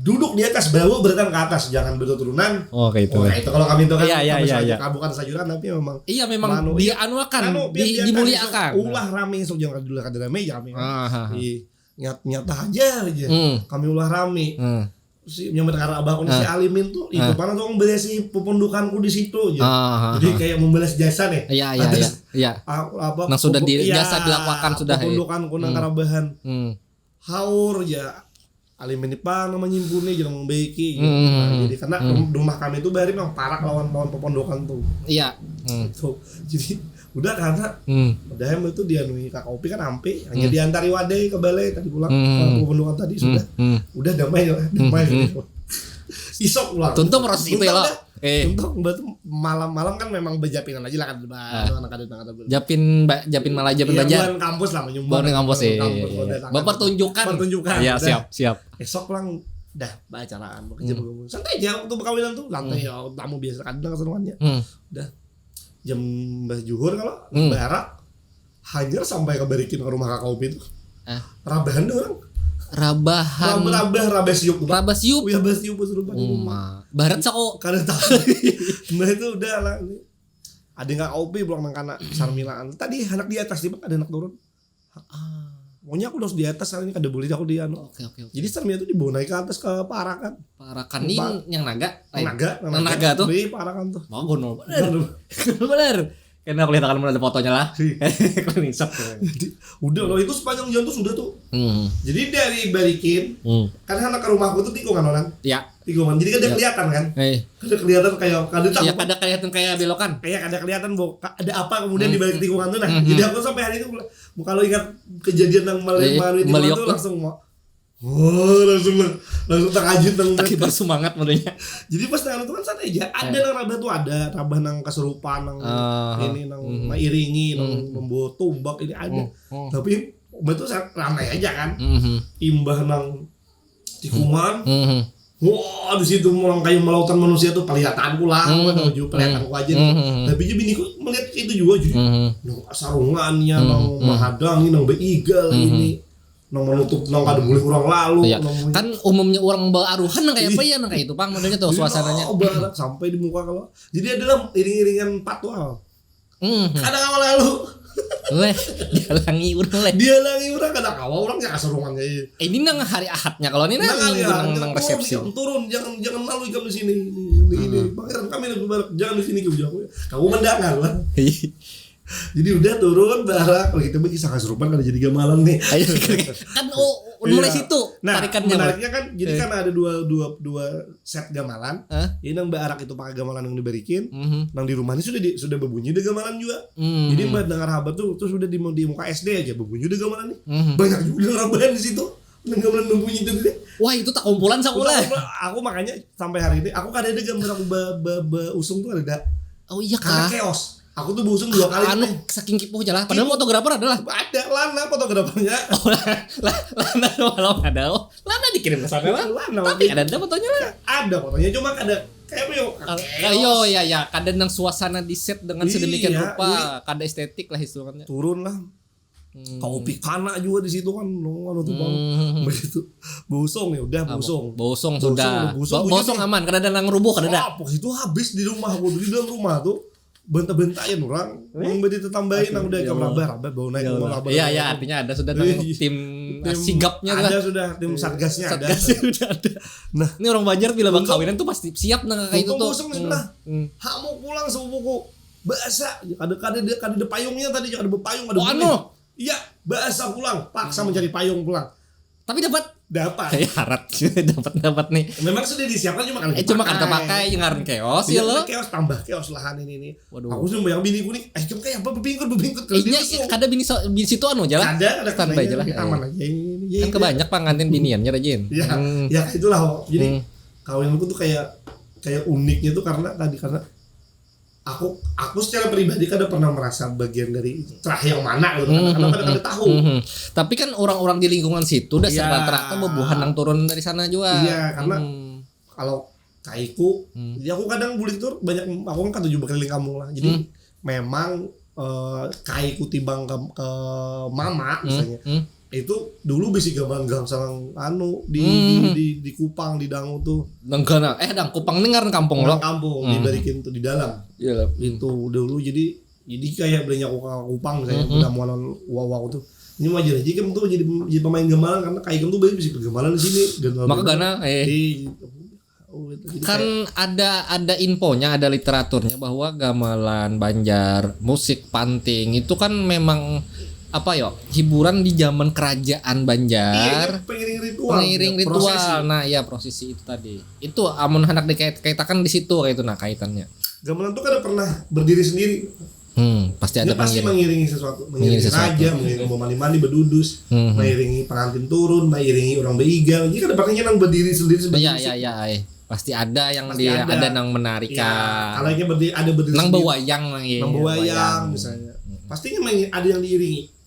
duduk di atas bawa beratan ke atas jangan berturunan. Oh kayak itu. Itu kalau kami itu kan iya. Bukan sayuran tapi memang. Iya memang dianuakan, dimuliakan. Ulah rame sok jangan dulu kada rame ya kami. Nyata aja. Kami ulah rame. Si nyampe karena abahku si Alimin tuh itu mana tuh membalas si pepundukanku di situ aja. Jadi kayak membalas jasa nih. Iya. Apa nang sudah jasa dilakukan sudah. Pepundukanku nang karabahan. Haur ya Alimin pa namanya nyimpune jangan membaiki gitu. Jadi karena rumah kami itu bari memang parah lawan pepundukan tuh. Iya. Tuh. Jadi udah karena udah itu dia nui kakak kopi kan ampe hanya diantari wadai ke balai tadi pulang ke pepundukan tadi sudah damai gitu. Isok pulang tuntung proses itu ya lo tuntung malam-malam kan memang bejapinan aja lah kan anak-anak japin malah japin banjar bukan kampus lah menyumbang kampus pertunjukan iya siap esok pulang dah acaraan bekerja santai aja untuk perkawinan tuh lantai ya tamu biasa kadang keseruannya udah jam Mbah Juhur kalau barak hanya sampai kebarikin ke rumah kakak Upi itu rabahan orang rabah siup ya basiup serupa di rumah barat sako kada tahu nah itu udah lah Ada nggak kopi pulang nang kana sarmilaan. Tadi anak di atas tiba ada anak turun. Pokoknya aku harus di atas kali ini kada boleh aku di anu. Oke. Jadi sarmila itu dibawa naik ke atas ke Parakan. Parakan ini yang naga. Naga tuh. Di Parakan tuh. Mau gono. Bener. Karena aku lihat akan ada fotonya lah. Klingsat. Udah loh itu sepanjang jalan tuh sudah tuh. Jadi dari balikin. Karena anak ke rumahku tuh tikungan orang. Iya. Tikungan. Jadi kan kelihatan kan? Kada kelihatan kayak iya, kada kelihatan kayak belokan. Kayak kada kelihatan ada apa kemudian di balik tikungan tuh nah. Jadi aku sampai hari itu kalau ingat kejadian yang melihat itu langsung langsung terkajut nang akibat semangat modelnya. Jadi pas nang itu kan santai aja. Ada nang rabah tuh ada rabah nang kesurupan nang ini nang iringi nang membawa tombak ini ada. Tapi betul ramai aja kan. Imbah nang tikungan. Wah di situ orang kayu melautan manusia tuh pelihatanku lah, pelihatanku aja. Tapi juga biniku melihat itu juga jadi, nang sarungannya, nang menghadang, nang beigal ini, nang menutup, nang kada boleh kurang lalu. Iya. Kan umumnya orang bawa aruhan nang kayak apa ya nang kayak itu Pang modelnya tuh suasananya. Barat sampai di muka kalau. Jadi adalah iring-iringan patwal. Kadang awal lalu. Dihalangi orang kada kawa orang ya kasurungan kayak. Ini nang hari Ahadnya kalau ini nang resepsi. Turun jangan lalu kamu di sini. Ini pangeran kami jangan di sini kamu mendangar lah. Jadi udah turun barak kalau kita kisah kesurupan kada jadi gamelan nih. Kan mulai situ tarikannya. Menariknya kan jadi kan ada dua set gamelan. Ini nang barak itu pakai gamelan yang diberikin. Nang di rumah ini sudah berbunyi deh gamelan juga. Jadi mbak dengar habat tuh terus udah di muka SD aja berbunyi deh gamelan nih. Banyak juga orang di situ. Nang gamelan berbunyi itu deh. Wah itu tak kumpulan sakulah. Aku makanya sampai hari ini aku kada ada gambar aku usung tuh ada. Oh iya kah? Karena chaos. Aku tuh busung 2 kali. Anu saking kipuh jalan. Padahal fotografer adalah ada Lana fotografernya. Lana kalau ada. Lana dikirim ke sana lah. Tapi ada fotonya lah. Ada fotonya cuma ada kayak yo ya kadang nang suasana di set dengan sedemikian rupa, kada estetik lah istilahnya. Turun lah. Kopi kana juga di situ kan. Anu tuh Bang. Begitu. Busung ya udah busung. Busung sudah. Busung aman, kada ada nang rubuh kada ada. Pas itu habis di rumah gua di dalam rumah tuh. Bentak-bentakin orang, bedi tambahin nang udah ke rabah bau naik rumah rabah. Iya artinya ada sudah tim sigapnya lah. Ada sudah tim satgasnya ada. Sudah ada. Nah, ini orang Banjar bila bang kawinan tuh pasti siap nang kayak itu tuh. Busung sebelah. Hak mau pulang sepupuku. Basah, ada payungnya tadi, ada payung ada. Oh iya, basah pulang, paksa mencari payung pulang. Tapi dapat. Kayak harap dapat nih. Memang sudah disiapkan cuma kan. Cuma kan pakai yang ngaran chaos ya lo. Chaos tambah chaos lahan ini. Waduh. Aku sudah bayang bini ku nih. Kamu kayak apa bebingkut kalau dia tuh. Kada bini situ anu jalan. Ada standby aja lah. Aman aja ini. Kan kebanyak pengantin biniannya rajin. Ya itulah. Jadi kawinku tuh kayak uniknya tuh karena aku secara pribadi kada pernah merasa bagian dari cerah yang mana gitu karena kada tahu. Tapi kan orang-orang di lingkungan situ udah rata-rata bebuhan yang turun dari sana juga. Iya, karena kalau kaiku, jadi aku kadang bulik tuh banyak aku kan kata juga keliling kampung lah. Jadi memang kaiku timbang ke mama misalnya. Itu dulu bisi gampang sarang anu di Kupang di Dangu tuh. Danggana. Kupang ini ngaran kampung lo. Kampung dibalikin tuh di dalam. Iya. Itu dulu jadi kayak belinya Kupang misalnya penamuan wow tuh. Ini wajar aja kan tuh jadi pemain gamelan karena kayak tuh banyak bisa gamelan di sini. Maka gana kan ada infonya, ada literaturnya bahwa gamelan Banjar, musik panting itu kan memang apa ya hiburan di zaman kerajaan Banjar. Pengiring ritual. Prosesi. Nah ya prosesi itu tadi itu amun hendak dikaitakan di situ kayak itu kaitannya. Gamelan tuh kan pernah berdiri sendiri. Pasti ada pasti mengiringi sesuatu, mengiringi raja, mengiringi mandi bedudus, mengiringi pengantin turun, mengiringi orang beigal. Jadi kan pakainya nang berdiri sendiri sebagai iya. Pasti ada yang pasti ada nang menarikan. Ya, kalau yang berdiri nang bawayang nang bawayang misalnya. Pastinya ada yang diiringi.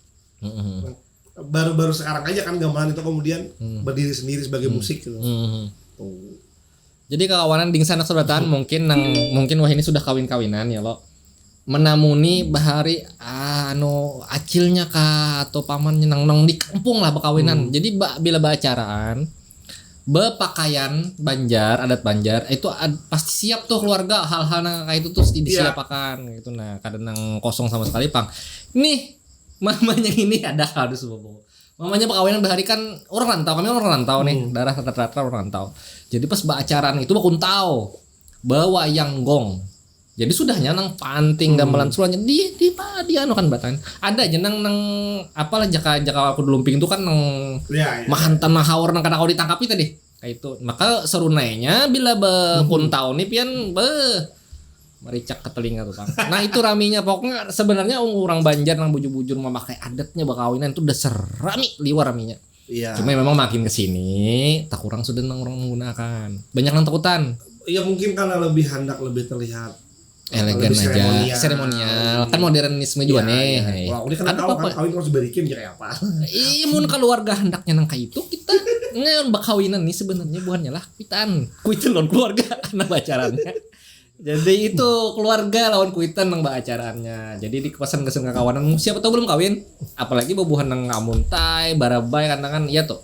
Baru sekarang aja kan gamelan itu kemudian berdiri sendiri sebagai musik gitu. Jadi kawanan ding sana saudarataan mungkin wah ini sudah kawin-kawinan ya lo. Menamuni bahari acilnya kah atau pamannya nang di kampung lah bekawinan. Jadi bila acaraan Bepakaian Banjar, adat Banjar itu pasti siap tuh keluarga hal-hal nang kayak itu tuh disiapakan gitu. Nah, kadang nang kosong sama sekali pang. Nih mamanya ini ada harus bobo. Mamanya pekawinan bahari kan orang rantau, kami orang rantau nih, darah rata-rata orang rantau. Jadi pas acaraan itu bakuntau bawa yang gong. Jadi sudahnya nang panting gamelan sulanya di anu kan batan. Ada aja nang apalah jaka aku lumping itu kan nang makan tanah hawar nang kada kau ditangkap itu deh. Kayak itu. Maka serunainya bila bekuntau nih pian mericak ke telinga tuh Bang. Nah itu raminya pokoknya sebenarnya orang Banjar nang bujur-bujur memakai adatnya bakawinan itu udah serami liwar raminya. Iya. Cuma memang makin kesini tak kurang sudah nang orang menggunakan. Banyak nang takutan. Ya mungkin karena lebih hendak lebih terlihat elegan aja, seremonial. Kan modernisme juga nih. Wah, ini kan tahu kan kawin harus berikin kayak apa. Iya, mun keluarga hendaknya nang kayak itu kita ngeun bakawinan nih sebenarnya bukannya lah kuitan lawan keluarga anak acaranya. Jadi itu keluarga lawan kuitan nang acaraannya. Jadi di pesan kesan kawanan siapa tahu belum kawin, apalagi bobohan nang ngamuntai, barabai kan iya tuh.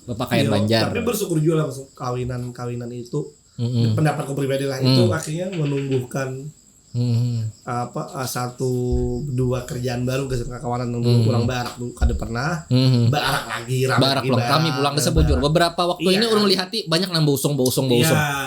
Berpakaian Banjar. Tapi bersyukur juga lah kawinan itu. Pendapatku pribadi lah itu akhirnya menumbuhkan satu dua kerjaan baru ke kawanan dulu kurang barak dulu kada pernah barak lagi kami pulang ke sebujur beberapa waktu ini orang lihati banyak nang bausung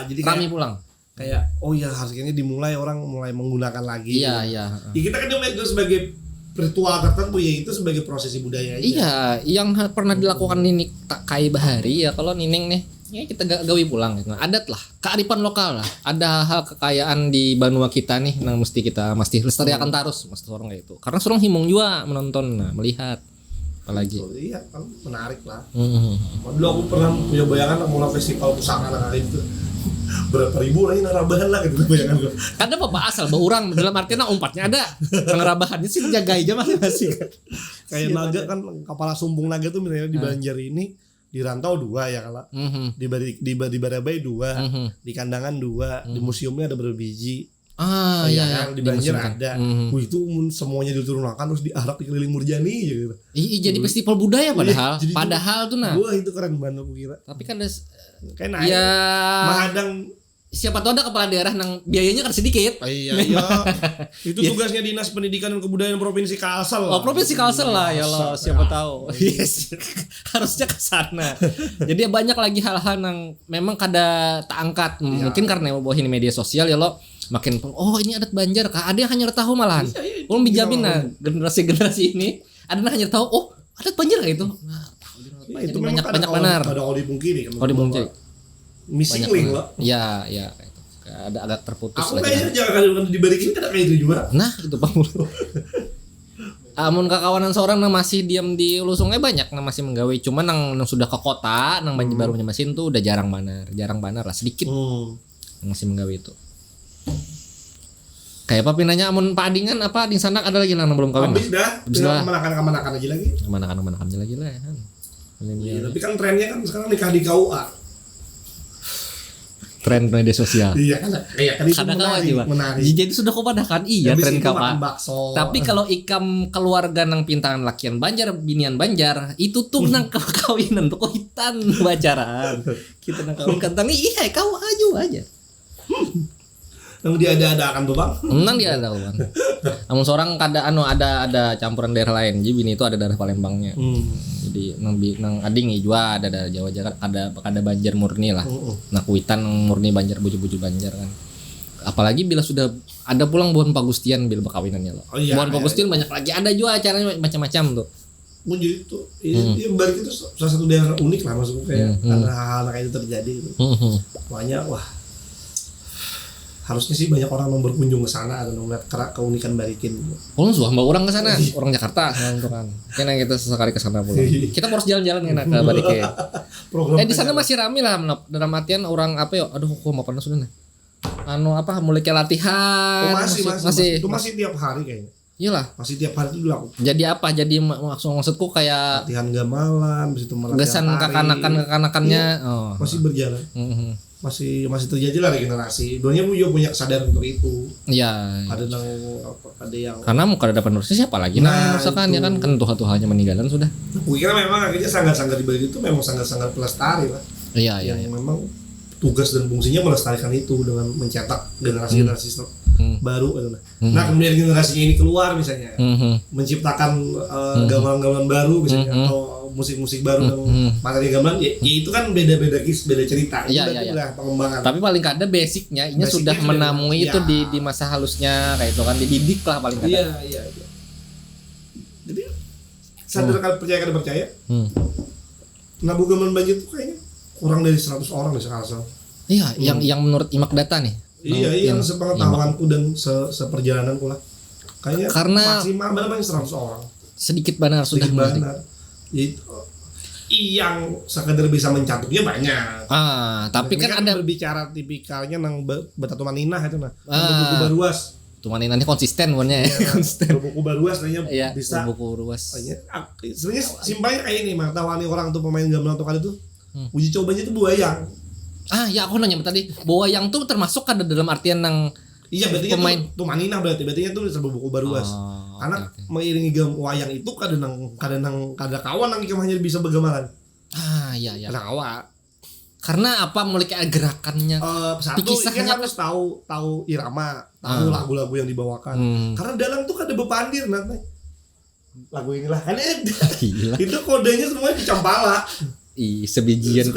jadi kami pulang kayak harusnya dimulai orang mulai menggunakan lagi iya kita kan itu sebagai ritual tertentu ya itu sebagai prosesi budaya iya yang pernah dilakukan Ninik tak kai bahari ya kalau Nining nih ya kita gawi pulang gitu. Adat lah, kearifan lokal lah. Ada hal kekayaan di Banua kita nih yang mesti lestarikan terus, mesti orang kayak itu. Karena surong himung juga menonton, melihat apalagi. Iya kan menarik lah. Dulu aku pernah punya bayangan mau festival pusaka anak itu. Berapa ribu lagi narabahan lah gitu bayangan gue. Kan ada apa asal orang dalam artian umpatnya ada. Narabahannya sih jaga aja masing-masing. Kayak naga kan kepala sumbung naga tuh misalnya di Banjar ini di rantau 2 ya kalau di Barabai 2 di Kandangan 2 di museumnya ada berapa biji iya kan di Banjar ada itu semuanya diturunkan terus diarak di keliling Murjani gitu. Jadi festival budaya padahal tuh nah wah itu keren banget aku kira tapi kan ada kayak naik menghadang siapa tahu ada kepala daerah nang biayanya kan sedikit. Iya. Itu tugasnya Dinas Pendidikan dan Kebudayaan Provinsi Kalsel. Provinsi Kalsel lah ya Allah, siapa tahu. Yes. Harusnya ke sana. Jadi banyak lagi hal-hal yang memang kada tak angkat. Mungkin karena bawa ini media sosial ya lo makin ini adat Banjar kah? Ada yang hanya tahu malahan. Belum dijamin generasi ini ada yang hanya tahu adat Banjar kayak itu. Nah, itu banyak benar. Ada kalau dipungkiri kan. Kalau dipungkiri. Missing link loh. Ya. Ada agak terputus aku lagi. Aku kayaknya jangan dibalikin kada kayak itu juga. Nah, itu Bang. Amun kakawanan seorang nang masih diam di lusungnya banyak nang masih menggawe, cuma nang sudah ke kota, nang Banjar barunya mesin tuh udah jarang banar lah sedikit. Masih menggawe itu. Kayak apa pinanya amun Pak Adingan apa di sana ada lagi nang belum kawin. Habis dah. Kemanakan aja lagi. Kemanakan aja lagi lah kan. Iya, tapi kan trennya kan sekarang nikah di KUA. Tren media sosial. Iya kan itu menarik. Jadi sudah kepadahkan tren KUA. Tapi Tapi kalau ikam keluarga nang pintangan lakian Banjar, binian Banjar, itu tuh nang kawinan tuh kohitan bacaran. Kita nang kawin kantang KUA aja. Nang diada-adakan tuh Bang. Nang diada-adakan. Namun seorang ada campuran daerah lain. Jadi bini itu ada daerah Palembangnya. Jadi nang ading juga ada daerah Jawa ada Banjar murni lah. Nah kuitan murni Banjar buju-buju Banjar kan. Apalagi bila sudah ada pulang Bon Pagustian bila berkawinannya loh. Bon Pagustian banyak lagi ada juga acaranya macam-macam tuh. Jadi itu balik itu salah satu daerah unik lah maksudku kayak karena hal-hal kayak itu terjadi gitu. Makanya harusnya sih banyak orang yang berkunjung ke sana atau melihat keunikan Barikin. Suah mbak orang ke sana, orang Jakarta kan. Kena kita sesekali ke sana pulang. Kita harus jalan-jalan enak ke Barikin. Di sana masih ramai lah dalam artian orang aduh kok mau pernah sudah nih. Mulai kayak latihan. Masih. Itu masih tiap hari kayaknya. Iyalah. Masih tiap hari itu dilakukan. Jadi apa? Jadi maksudku kayak latihan gamelan, habis itu gesan kekanakannya. Masih berjalan. Masih terjadi lah regenerasi. Dunia punya kesadaran untuk itu. Iya. Ada yang karena mau kada ada penerusnya siapa lagi misalkan ya kan Tuhan-Tuhannya meninggalan sudah. Aku kira memang akhirnya sanggar-sanggar di balik itu memang sangat-sangat pelestari lah. Iya. yang memang tugas dan fungsinya melestarikan itu dengan mencetak generasi-generasi baru gitu. Nah kemudian generasinya ini keluar misalnya menciptakan gamelan-gamelan baru misalnya atau musik-musik baru dan materi gamelan ya itu kan beda-beda beda cerita. Iya. Pengembangan. Tapi paling kada basicnya ini sudah menamui itu di masa halusnya kayak itu kan dididik lah paling kada. Iya. Jadi sadar percaya kada percaya. Nabu gamelan banjir itu kayaknya kurang dari 100 orang di sekarang. Iya, yang menurut Imak Data nih. Iya, yang sepengetahuanku dan seperjalananku lah. Kayaknya karena maksimal benar 100 orang. Sedikit benar sudah benar. Yang sekedar bisa mencatuknya banyak. Tapi kan ada berbicara tipikalnya nang betatu maninah itu nah. Buku baruas. Tuh maninahnya konsisten pokoknya ya. Konsisten. Buku baruas kayaknya bisa. Buku baruas. Sebenarnya simpelnya kayak ini, mengetahui orang tuh pemain gamelan tuh kali tuh. Uji cobanya itu buayang. Ya aku nanya tadi, buayang tuh termasuk ada dalam artian nang iya berarti pemain tuh maninah berarti itu serba buku baruas. Anak mengiringi wayang itu kadang kawan nang hanya bisa bergamalan. Iya. Kadang kawan. Karena apa memiliki gerakannya? Satu ini harus tahu irama, tahu lagu-lagu yang dibawakan. Karena dalam tuh ada bepandir nanti. Lagu inilah kan itu kodenya semuanya dicampala. Sebijian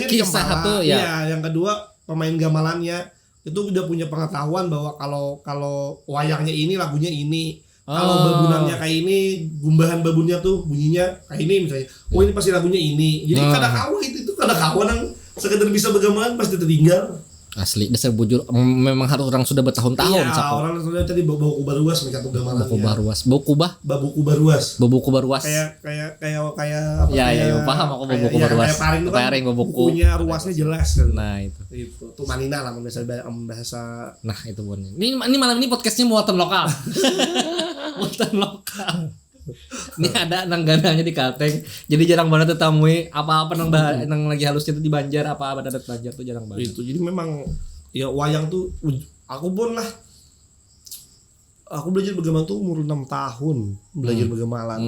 kisah satu ya. Iya, yang kedua pemain gamelannya itu udah punya pengetahuan bahwa kalau wayangnya ini lagunya ini, kalau babunannya kayak ini, gumbahan babunnya tuh bunyinya kayak ini misalnya. Ini pasti lagunya ini. Jadi kadang-kadang itu kadang-kadang yang sekedar bisa bergamelan pasti tertinggal. Asli dasar bujur memang harus orang sudah bertahun-tahun. Iya, orang sudah tadi bawa kubaruas mencatat gamelannya. Bawa kubaruas. Kayak apa? Iya, paham aku bawa kubaruas. Kayak bukunya ruasnya jelas kan. Nah, itu. Tuh manina lah bahasa. Nah, itu pun. Ini malam ini podcastnya muatan lokal. Muatan lokal. Ini ada nanggananya di Kalteng. Jadi jarang banget tetamui apa-apa nang lagi halusnya itu di Banjar apa adat Banjar tuh jarang banget. Itu jadi memang ya wayang tuh aku pun lah. Aku belajar bergamelan tuh umur 6 tahun belajar bergamelan.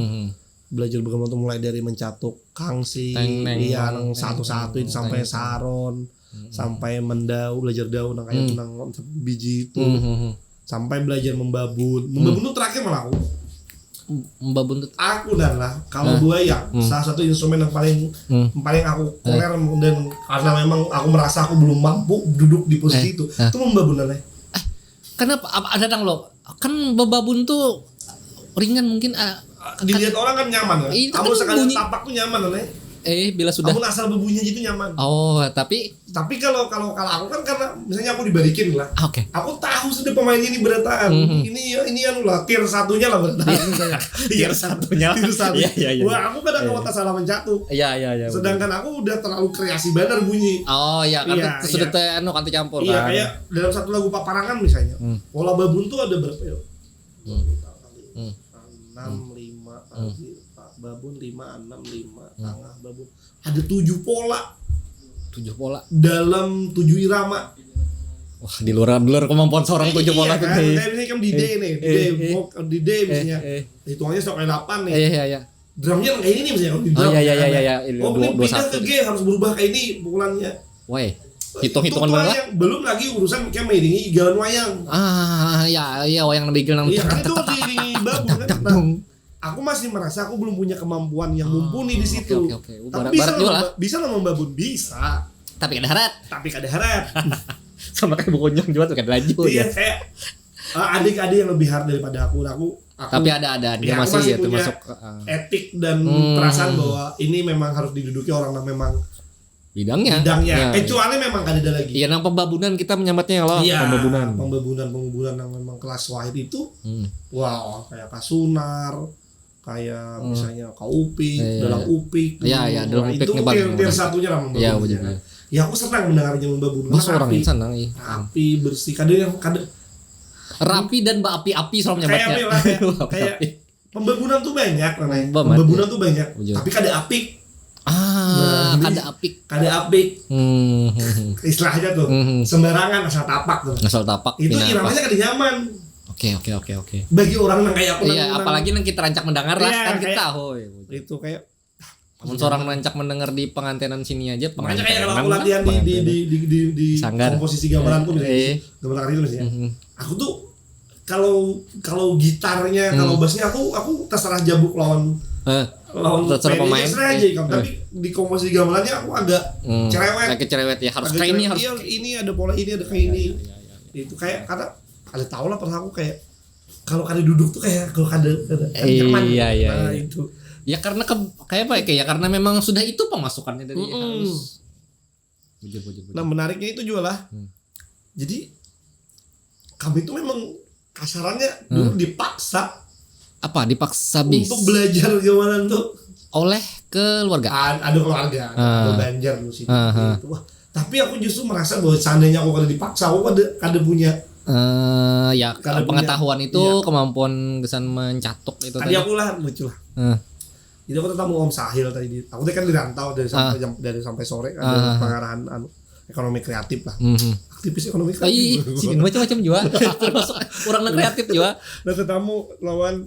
Belajar bergamelan tuh mulai dari mencatuk kangsi, nang satu-satu itu sampai saron, sampai mendau, belajar daun nang kayak nang biji itu. Sampai belajar membabun. Membabun tuh terakhir malah membabun tuh aku dan lah kalau buayang salah satu instrumen yang paling aku koler dan karena memang aku merasa aku belum mampu duduk di posisi itu membabun dan kenapa ada dang lo kan membabun tuh ringan mungkin dilihat orang kan nyaman kan kamu sekali tapak tuh nyaman kan bila sudah kamu asal berbunyinya gitu nyaman. Tapi kalau aku kan karena misalnya aku dibalikin lah. Aku tahu sudah pemainnya ini berataan. Ini anu lah tier satunya lah berataan misalnya. tier satunya. Iya. Wah, aku kadang kota salah mencatuk. Iya. Sedangkan aku udah terlalu kreasi benar bunyi. Karena sudah kanti campur kan. Iya, kayak dalam satu lagu paparangan misalnya. Pola babun tuh ada berapa ya? 6 5 babun 5 6 5 tengah babun ada 7 pola dalam 7 irama. Wah, di luar kemampuan seorang 7 pola tuh kayak misalnya kan di D nih di D misalnya hitungannya sampai 8 nih. Iya. Drumnya kayak ini misalnya kalau di drum. Iya. Pindah ke G harus berubah kayak ini pukulannya. Woi, hitung-hitungan banget. Belum lagi urusan kayak mengiringi jalan wayang. Iya wayang begal nang. Iya kan itu diiringi babun kan. Aku masih merasa aku belum punya kemampuan yang mumpuni di situ. Oke. Tapi bisa lah membabun bisa. Tapi kada harap. Sama kayak buku nyong juga tuh kada lanjut. Iya kayak adik-adik yang lebih hard daripada aku. Tapi ada dia masih ya termasuk etik dan perasaan bahwa ini memang harus diduduki orang yang memang bidangnya. Kecuali memang kada ada lagi. Iya nang pembabunan kita menyambatnya loh. Iya, pembabunan yang memang kelas wahid itu. Wow, kayak kasunar. Kayak misalnya Upik, dalam Upik. Iya, dalam Upik itu satunya lah membabun. Iya, benar. Ya aku senang mendengarnya membabun. Mas orang yang senang rapi, bersih. Kadang rapi dan api-api soal menyambatnya. Kayak pembabunan tuh banyak namanya. Pembabunan tuh banyak. Tapi kada apik. Kada apik. Istilahnya tuh sembarangan asal tapak tuh. Itu iramanya kada nyaman. Oke. Bagi orang yang kayak aku apalagi yang kita rancak mendengar lah kan kita tahu. Itu kayak Namun seorang rancak mendengar di pengantenan sini aja. Makanya kayak kalau aku latihan di komposisi gambaranku misalnya gambar itu misalnya. Aku tuh kalau gitarnya, kalau bassnya aku terserah jabuk lawan terserah pemain aja kan. Tapi di komposisi gamelannya aku agak cerewet ya, harus kayak ini, harus ini ada pola ini, ada kayak ini. Itu kayak karena ada tau lah pernah aku kayak kalau kada duduk tuh kayak kalau kada nyaman. Nah, itu. Ya karena kayak apa ya, karena memang sudah itu pemasukannya dari harus. Bujur. Nah, menariknya itu juga lah. Jadi kami itu memang kasarannya dulu dipaksa bis untuk belajar gamelan tuh oleh keluarga. Ada keluarga, ada Banjar di sini. Gitu. Wah, tapi aku justru merasa bahwa seandainya aku kada dipaksa, aku kada punya pengetahuan itu, kemampuan kesan mencatuk itu tadi. Aku lah lucu lah. Jadi aku ketemu Om Sahil tadi. Aku kan di rantau dari sampai sore, ada pengarahan ekonomi kreatif lah. Aktivis ekonomi kreatif. Sini macam-macam juga. Masuk orang kreatif juga. Nah, ketemu lawan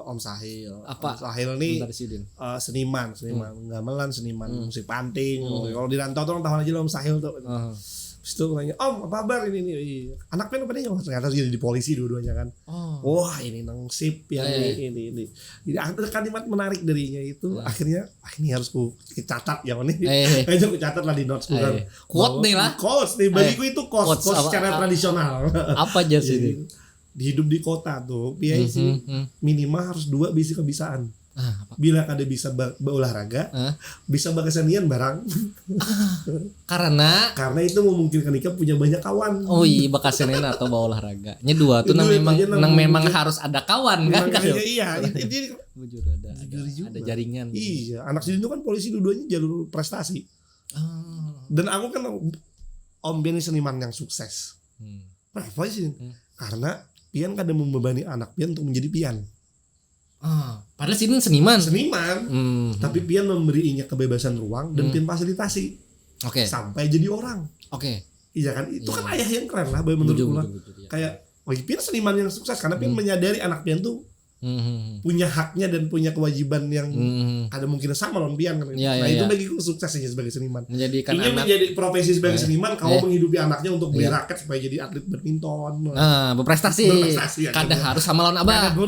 Om Sahil. Apa? Om Sahil nih seniman, gamelan, seniman musik panting. Kalau di rantau tuh orang tahu aja lah Om Sahil tuh. Terus itu nanya, Om apa kabar ini anaknya apa nih? Ternyata dia di polisi dua-duanya kan. Wah, ini nang sip yang ini. Jadi ada kalimat menarik darinya itu akhirnya ini harus ku catat yang ini. Kayaknya ku catat lah di notes kan. Quote nih lah. Quotes nih bagiku itu quotes secara tradisional. Apa aja sih? Hidup di kota tuh, biaya sih minimal harus 2 bisi kebiasaan. Bila kada bisa berolahraga, bisa berkesenian barang. Karena itu memungkinkan Ika punya banyak kawan. Oh iya, berkesenian atau berolahraga. Nya dua tuh memang harus ada kawan kan? Iya, itu bujur ada jaringan. Iya, anak sini tuh kan polisi dua-duanya jalur prestasi. Dan aku kan Om Bian ini seniman yang sukses. Kenapa sih? Karena Pian kada membebani anak Pian untuk menjadi Pian. Padahal sini seniman. Tapi Pian memberinya kebebasan ruang dan Pian fasilitasi. Sampai jadi orang. Iya kan? Itu kan ayah yang keren lah menurutku lah. Kayak Pian seniman yang sukses karena Pian menyadari anak Pian tuh punya haknya dan punya kewajiban yang ada mungkin sama lawan Pian kan. Itu bagiku suksesnya sebagai seniman. Menjadi profesi sebagai seniman, kau menghidupi anaknya untuk beli raket supaya jadi atlet badminton. Berprestasi. Kada harus sama lawan abah. Kada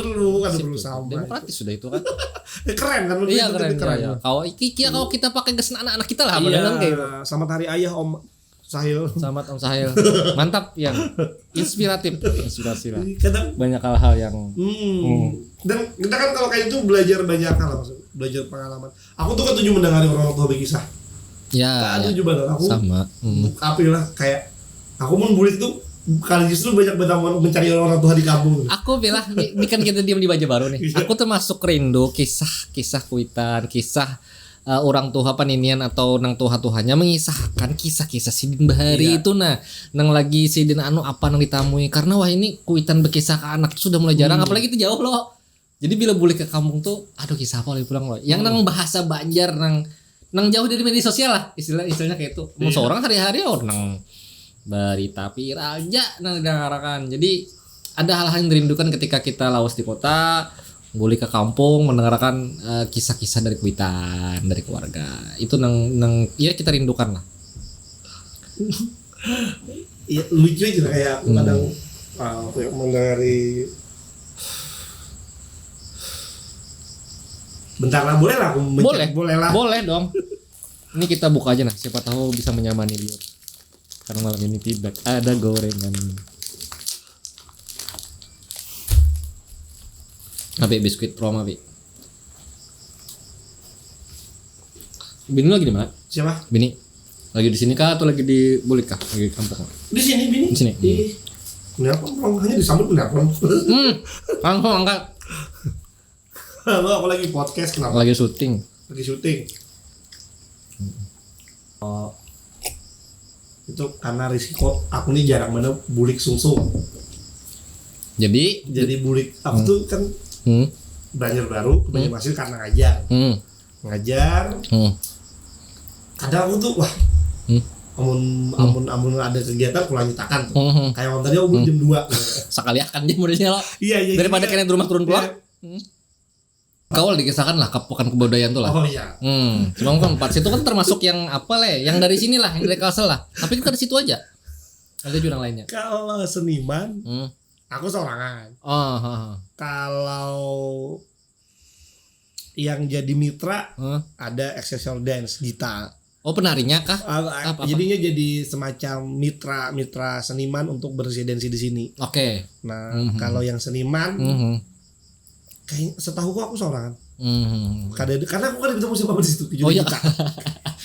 perlu sama. Demokratis sudah itu kan. Keren kan? Iya keren. Kalau kita pakai gesen anak-anak kita lah. Iya. Selamat hari ayah Om Sahil. Selamat Om Sahil. Mantap yang inspiratif, inspirasi lah. Banyak hal-hal yang dan kita kan kalau kayak itu belajar banyak hal, belajar pengalaman. Aku tuh ketujuh mendengar orang tua berkisah. Ya. Ketujuh banget aku. Sama. Apilah kayak aku mau bulit tuh kali justru banyak mencari orang tua di kampung. Aku bilang ini kan kita diam di Baja Baru nih. Aku termasuk rindu kisah kuitan, kisah orang tua paninian atau nang tuha-tuhanya mengisahkan kisah-kisah Sidin Bahari itu nang lagi Sidin apa nang ditamui karena wah ini kuitan berkisah ke anak sudah mulai jarang apalagi itu jauh loh. Jadi bila boleh ke kampung tuh aduh kisah apa lagi pulang loh. Yang nang bahasa Banjar nang jauh dari media sosial lah istilahnya kayak itu. Seorang hari-hari nang berita viral aja nang dengarkan. Jadi ada hal-hal yang dirindukan ketika kita lawas di kota. Boleh ke kampung mendengarkan kisah-kisah dari kuitan dari keluarga itu nang ya kita rindukan lah. Iya lucu aja kayak kadang mendengari bentar lah boleh lah aku boleh dong. Ini kita buka aja nah siapa tahu bisa menyamani dia karena malam ini tidak ada gorengan. Abi biskuit promo Abi. Bini lagi di mana? Siapa? Bini lagi di sini kah atau lagi di Bulik kah? Lagi di kampung? Di sini Bini. Di sini. Kenapa hanya disambut kenapa? Langsung angkat. Lo aku lagi podcast kenapa? Lagi syuting. Itu karena risiko aku nih jarang mana bulik sungsung. Jadi bulik aku tuh kan Banjar Baru ke Banjarmasin karena ngajar. Kadang aku tuh wah amun ada kegiatan pulang nyetakan tuh. Kayak waktu tadi aku jam 2 sekali akan jam modalnya lo. Iya daripada kalian di rumah turun pulang. Kau dikisahkan lah pekan kebudayaan tuh lah. Oh iya. Cuma kan Parts itu kan termasuk yang apa yang dari sini lah, yang dari Kalsel lah. Tapi kita di situ aja. Ada jurang lainnya. Kalau seniman, aku seorangan. Kalau yang jadi mitra ada Excelsior Dance Gita. Oh, penarinya kah? Jadinya jadi semacam mitra seniman untuk berresidensi di sini. Oke. Nah, kalau yang seniman, kayak setahu aku seorang. Karena aku kan ketemu siapa di situ. Oh iya.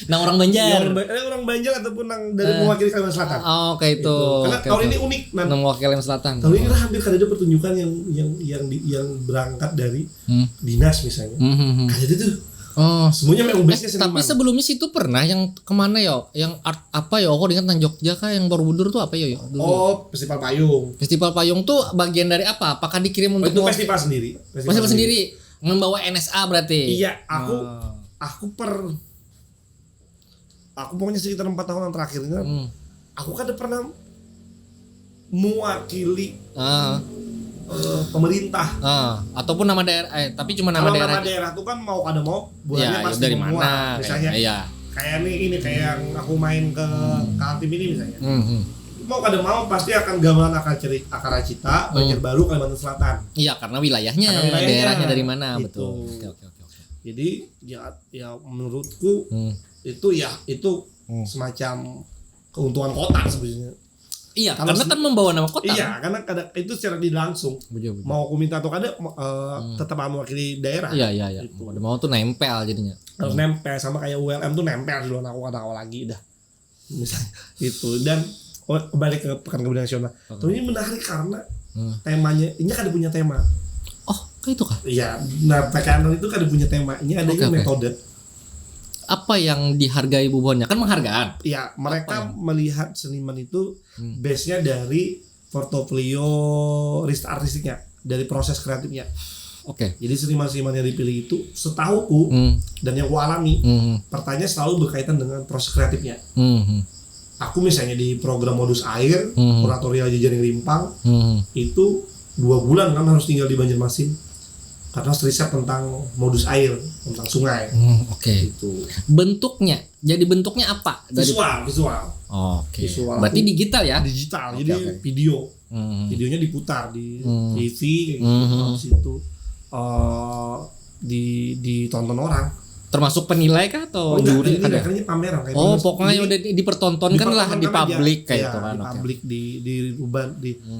Nah, orang Banjar. Orang Banjar ataupun dari mewakili Kalimantan Selatan. Oh, kayak itu. Karena tahun ini unik. Mewakili Kalimantan Selatan. Tahun ini hampir ada pertunjukan yang berangkat dari dinas misalnya. Kayak itu. Oh, semuanya memang base-nya seniman. Tapi sebelumnya situ pernah yang kemana yo? Yang art apa yo? Aku ingat nang Jogja kah yang Borobudur tuh apa yo? Dulu. Oh, Festival Payung. Festival Payung tuh bagian dari apa? Apakah dikirim untuk itu festival sendiri? Festival sendiri. Membawa NSA berarti. Iya, aku pokoknya sekitar 4 tahunan terakhirnya aku kan pernah mewakili pemerintah ataupun nama daerah tapi cuma nama daerah. Nama daerah itu kan mau bulannya ya, pasti dari semua. mana Misalnya kayak ini kayak yang aku main ke Kaltim ini misalnya. Mau pasti akan gamelan Akaracita, Banjarbaru, Kalimantan Selatan. Iya, karena wilayahnya daerahnya dari mana gitu. Betul. Oke. Jadi ya menurutku itu semacam keuntungan kota sebenarnya. Iya, karena kan membawa nama kota. Iya, karena itu secara tidak langsung. Betul. Mau aku minta atau kada tetap mewakili daerah. Iya. Gitu. Mau tuh nempel jadinya. Harus nempel sama kayak ULM tuh nempel dulu aku kata lagi dah. Misalnya itu dan kembali ke Pekan Kebudayaan Nasional. Tuh ini menarik karena temanya ini kan ada punya tema. Oh, kayak itu kah? Iya, nah PKN itu kan ada punya tema. Ini adanya metode. Apa yang dihargai bubuhannya? Kan penghargaan. Iya, mereka melihat seniman itu base-nya dari portofolio artistiknya, dari proses kreatifnya. Oke. Jadi seniman-seniman yang dipilih itu setahuku dan yang aku alami, pertanyaan selalu berkaitan dengan proses kreatifnya. Aku misalnya di program Modus Air, kuratorial Jejaring Rimpang, itu 2 bulan kan harus tinggal di Banjarmasin. Karena riset tentang modus air, tentang sungai. Oke. Gitu. Bentuknya, jadi bentuknya apa? Visual. Oke. Visual. Berarti digital ya? Digital, jadi video. Videonya diputar di TV kayak gitu, di situ ditonton orang. Termasuk penilai kah atau juri? Ini akhirnya pameran kayak pokoknya udah dipertontonkan lah di publik kayak itu kan. Di publik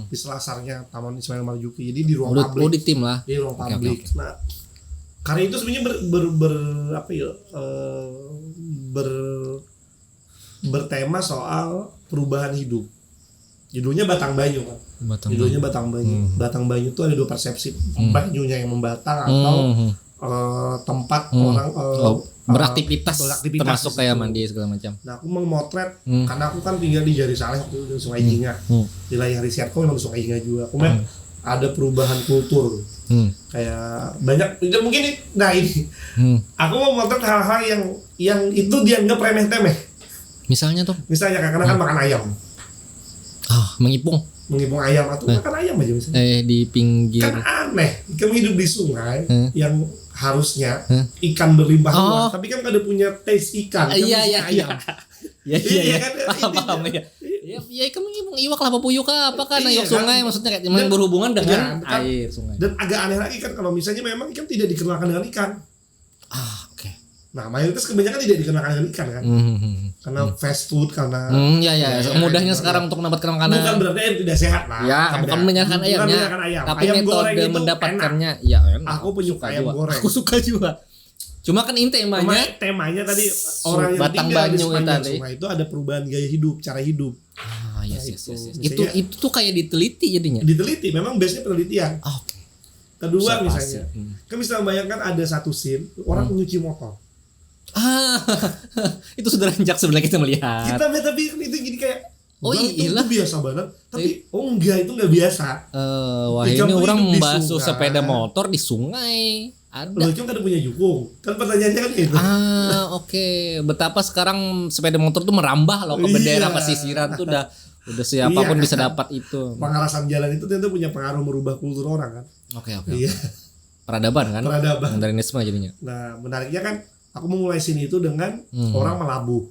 di selasarnya Taman Ismail Marzuki. Jadi di ruang publik. di tim lah. Di ruang publik. Nah, karya itu sebenarnya bertema soal perubahan hidup. Judulnya Batang Banyu kan. Judulnya Batang Banyu. Batang Banyu itu ada 2 persepsi. Banyunya yang membatang atau tempat orang beraktivitas termasuk kayak mandi segala macam. Nah, aku memotret karena aku kan tinggal di Jari Saleh waktu itu di Sungai Jingga. Di layar Risiarko memang di Sungai Jingga juga. Aku ada perubahan kultur. Kayak banyak mungkin ini. Aku mau memotret hal-hal yang itu dianggap remeh-temeh. Misalnya karena kan makan ayam. Mengipung ayam atau makan ayam aja misalnya. Di pinggir. Kan aneh, kamu hidup di sungai yang harusnya ikan berlimpah ruah, tapi kan ada punya taste ikan. Iya. Iya kan? Paham ya. Iya, ikan mengipung iwak lah papuyuk apa kan ayam sungai maksudnya kayak berhubungan dengan air sungai. Dan agak aneh lagi kan kalau misalnya memang ikan tidak dikenalkan dengan ikan. Oke. Nah, mayoritas kebanyakan tidak dikenalkan dengan ikan kan. Karena fast food, karena mudahnya sekarang untuk mendapatkan makanan. Bukan berarti ayam tidak sehat lah. Ya, bukan menyalahkan ayamnya. Tapi ayam metode mendapatkannya enak. Aku penyuka ayam goreng. Aku suka juga. Cuma kan ini temanya tadi orang yang Batang tinggal di Banyu sepanjang sungai itu ada perubahan gaya hidup, cara hidup. Yes. Itu tuh kayak diteliti jadinya. Diteliti, memang base-nya penelitian. Oke. Kedua misalnya, kan bisa membayangkan ada satu scene orang menyuci motor. Itu sudah ranjak sebelah kita melihat. Tapi itu jadi kayak itu biasa banget. Tapi enggak, itu enggak biasa. Ini orang membasuh sepeda motor di sungai. Loh, cuma kan punya jukung. Kan pertanyaannya kan gitu. Oke. Betapa sekarang sepeda motor tuh merambah loh ke bendera pesisiran tuh udah siapapun bisa dapat itu. Pengarasan jalan itu ternyata punya pengaruh merubah kultur orang kan. Oke. Iya. Peradaban kan? Peradaban. Modernisme jadinya. Nah, menariknya kan aku memulai sini itu dengan orang melabuh.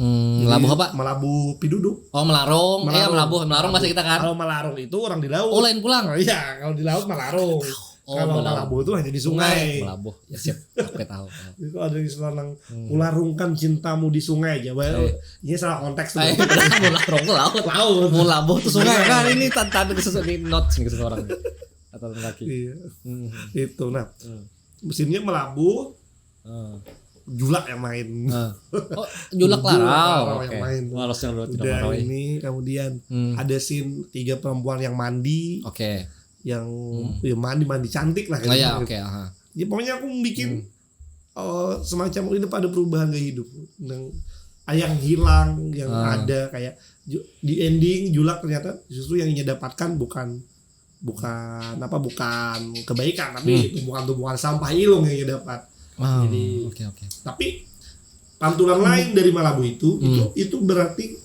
Melabuh apa? Melabuh piduduk. Oh, melarung. Melarung bahasa kita kan. Kalau melarung itu orang di laut. Oh, lain pulang. Iya, kalau di laut melarung. Oh, kalau melabuh itu hanya di sungai. Melabuh. Ya siap. Oke, tahu. Itu ada istilah ularungkan cintamu di sungai aja. Ini salah konteks tuh. Melarung ke laut. Laut. Melabuh tuh sungai. Kan ini tanda sesuatu ini notes nih ke seseorang. Atau kaki. Iya. Itu nah. Mesinnya melabuh. Julak yang main. Oh, Julak Larau. Yang main. Walau yang udah ini kemudian ada scene 3 perempuan yang mandi. Oke. Yang ya mandi cantik lah. Oh ya, oke. Ya pokoknya aku bikin semacam ini pada perubahan gaya hidup. Yang hilang, yang ada kayak di ending Julak ternyata justru yang ia dapatkan bukan kebaikan, tapi bukan sampah ilung yang ia dapat. Jadi oke. Tapi pantulan lain dari Melabuh itu berarti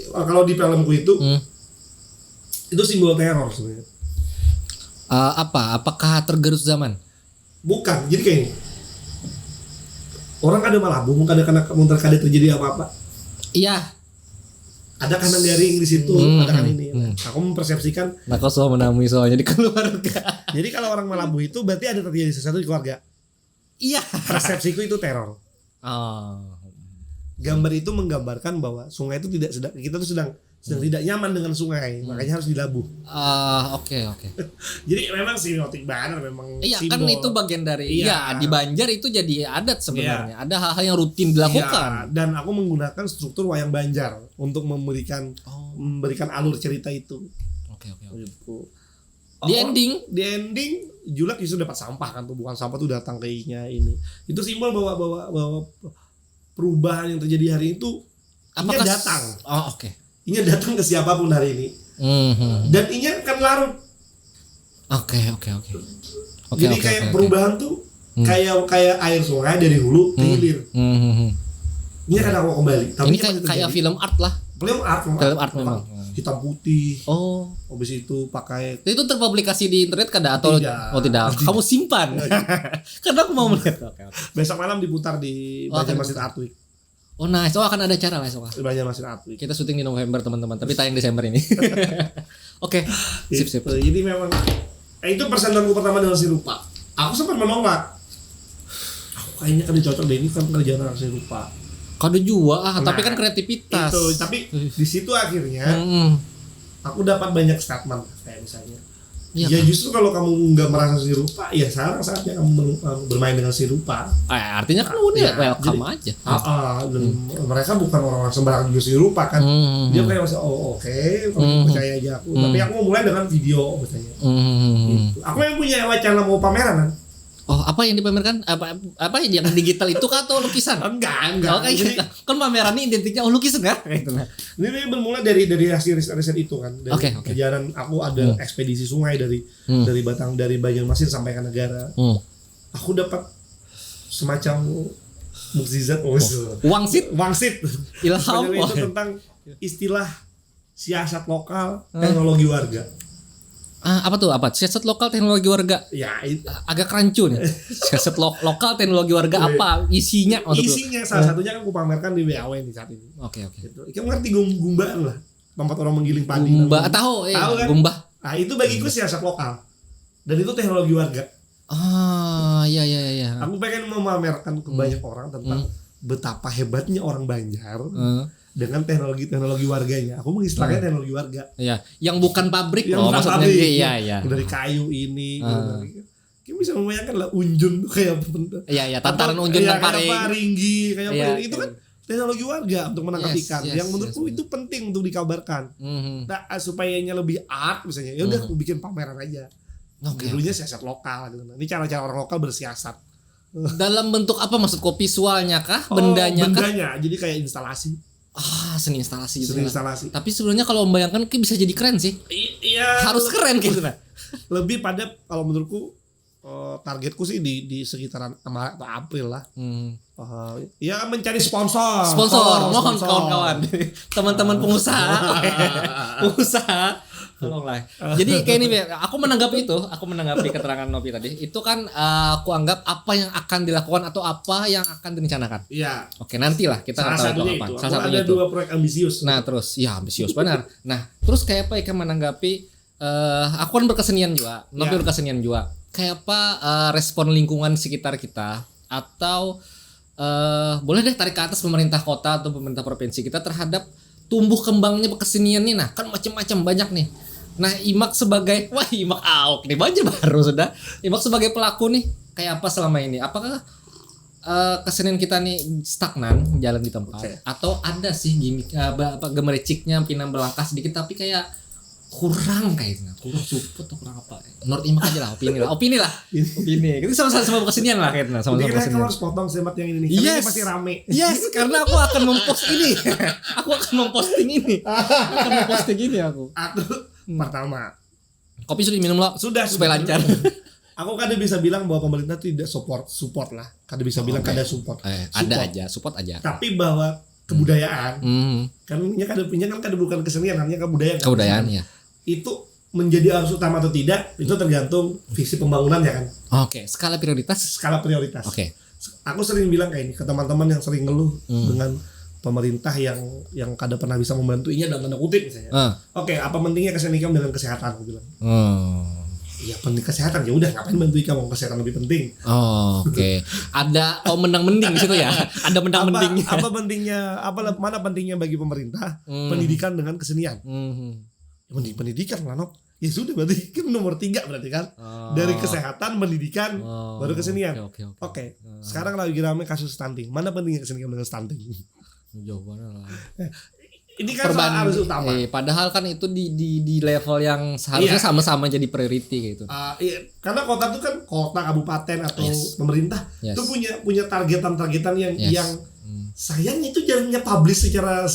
kalau di filmku itu simbol teror sebenarnya. Apakah tergerus zaman? Bukan, jadi kayak ini. Orang ada Melabuh, mungkin ada terjadi apa-apa. Iya. Ada kanan garing di situ, ada kan ini. Aku mempersepsikan. Nah, kau selalu menamui soalnya di keluarga. Jadi kalau orang Melabuh itu berarti ada terjadi sesuatu di keluarga. Iya. Persepsiku itu teror. Gambar itu menggambarkan bahwa sungai itu kita tuh sedang tidak nyaman dengan sungai, makanya harus dilabuh. Oke. Jadi memang semiotik banget, memang. Iya simbol. Kan itu bagian dari. Iya, di Banjar itu jadi adat sebenarnya. Ada hal-hal yang rutin dilakukan. Dan aku menggunakan struktur wayang Banjar untuk memberikan alur cerita itu. Oke. Gitu. Di ending Julak justru dapat sampah kan, bukan sampah tuh datang ke ini. Itu simbol bahwa perubahan yang terjadi hari itu apakah datang. Oh, oke. Ini datang ke siapapun hari ini. Dan ini akan larut. Oke. Jadi kayak perubahan tuh kayak air sungai dari hulu ke hilir. Ini akan aku kembali. Tapi ini kayak film art lah. Film art memang. Hitam putih. Oh. Habis itu pakai. Itu terpublikasi di internet kada atau tidak? Kamu simpan. Karena aku mau melihat. Oke. Besok malam diputar di Banjarmasin Art Week. Oh nice, akan ada acara lah esok. Banjarmasin Art Week. Kita syuting di November teman-teman, tapi tayang Desember ini. Oke. Sip. Jadi memang itu persenanku pertama dengan si Rupa. Aku sempat menolak. Aku kayaknya kan cocok deh, ini kan kerjaan anak si Rupa. Kado juga tapi kan kreativitas. Itu, tapi di situ akhirnya aku dapat banyak statement kayak misalnya. Ya justru kalau kamu nggak merasa si Rupa, ya sekarang saatnya kamu bermain dengan si Rupa. Artinya kan udah welcome aja. Dan mereka bukan orang-orang sembarang juga si Rupa kan. Dia kayak masih oke, kamu percaya aja aku. Tapi aku mau mulai dengan video misalnya. Gitu. Aku yang punya wacana mau pameran kan. Oh, apa yang dipamerkan? Apa yang digital itu kah atau lukisan? Enggak. Jadi, kan pameran ini identiknya lukisan kan? Ini bermula dari hasil riset itu kan. Dari perjalanan aku ada ekspedisi sungai dari Banjarmasin sampai ke negara. Aku dapat semacam mukjizat wangsit. Ilham itu tentang istilah siasat lokal, teknologi warga. Apa tuh? Siasat lokal teknologi warga. Ya, agak rancu nih. Siasat lokal teknologi warga apa isinya? Isinya salah satunya kan aku pamerkan di WAW nih saat ini. Oke. Gitu. Kamu ngerti gumbaan lah, tempat orang menggiling padi. Tahu kan? Gumbah. Nah, itu bagiku siasat lokal. Dan itu teknologi warga. Iya. Aku pengen memamerkan ke banyak orang tentang betapa hebatnya orang Banjar. Dengan teknologi warganya. Aku mengistilahkan teknologi warga. Iya, yang bukan pabrik loh maksudnya. Iya. Dari kayu ini kita bisa membayangkan lah unjun tuh kayak Iya, tantaran unjun dan paringgi kayak itu kan teknologi warga untuk menangkap ikan. Yang menurutku itu penting untuk dikabarkan. Nah, supayanya lebih art misalnya. Ya udah aku bikin pameran aja. Dulunya siasat lokal gitu. Ini cara-cara orang lokal bersiasat. Dalam bentuk apa maksud kok visualnya kah? Bendanya kah? Bendanya. Jadi kayak instalasi. Seni instalasi gitu. Tapi sebenarnya kalau membayangkan bisa jadi keren sih. Iya. Harus keren gitu nah. Lebih pada kalau menurutku targetku sih di sekitaran Maret atau April lah. Ya mencari sponsor. Mohon kawan-kawan. Teman-teman pengusaha. Tolonglah. Jadi kayak ini, aku menanggapi keterangan Novi tadi. Itu kan aku anggap apa yang akan dilakukan atau apa yang akan direncanakan. Iya. Oke, nantilah kita Salah tahu satunya apa. itu. Salah satunya Ada itu. 2 proyek ambisius. Nah, terus ya ambisius benar. Nah, terus kayak apa Ika menanggapi aku kan berkesenian juga. Novi berkesenian juga. Kayak apa respon lingkungan sekitar kita atau boleh deh tarik ke atas pemerintah kota atau pemerintah provinsi kita terhadap tumbuh kembangnya kesenian nih. Nah, kan macam-macam banyak nih. Nah, Imak sebagai Imak Aok nih banjir baru sudah. Imak sebagai pelaku nih kayak apa selama ini? Apakah kesenian kita nih stagnan jalan di tempat atau ada sih gimmick gemericiknya pinang berlangkah sedikit tapi kayak kurang kayaknya, kurang support atau kurang apa? Menurut Imak aja lah, opini lah. Itu sama-sama kesenian lah kayaknya, sama-sama kesenian. kesenian. Kamu harus potong semat yang ini nih. Karena ini pasti rame. Yes, karena aku akan mempost ini. Aku akan memposting ini aku. Pertama. Kopi sudah diminum lo? Sudah supaya lancar. Aku kadang bisa bilang bahwa pemerintah tidak support lah. Kadang bisa bilang kadang support. Support aja. Tapi bahwa kebudayaan, kan bukan kesenian, hanya kebudayaan. Kebudayaan ya. Itu menjadi arus utama atau tidak itu tergantung visi pembangunan ya kan. Oke, skala prioritas. Oke. Aku sering bilang kayak ini ke teman-teman yang sering ngeluh dengan pemerintah yang kada pernah bisa membantuinya dalam tanda kutip misalnya. Oke, apa pentingnya kesenian dengan kesehatan aku bilang. Iya penting kesehatan ya udah ngapain bantu kamu, kesehatan lebih penting. Oke. Ada menang mending di situ ya. Ada menang mending. Apa pentingnya mana pentingnya bagi pemerintah pendidikan dengan kesenian? Pendidikan lah Nok. Ya sudah berarti kan nomor 3 berarti kan. Dari kesehatan, pendidikan, baru kesenian. Oke. Sekarang lagi ramai kasus stunting. Mana pentingnya kesenian dengan stunting? Jauh banget lah. Ini kan harus utama. Padahal kan itu di level yang seharusnya sama-sama jadi priority gitu. Iya, karena kota itu kan kota, kabupaten atau pemerintah itu punya targetan yang sayangnya itu jarangnya publish secara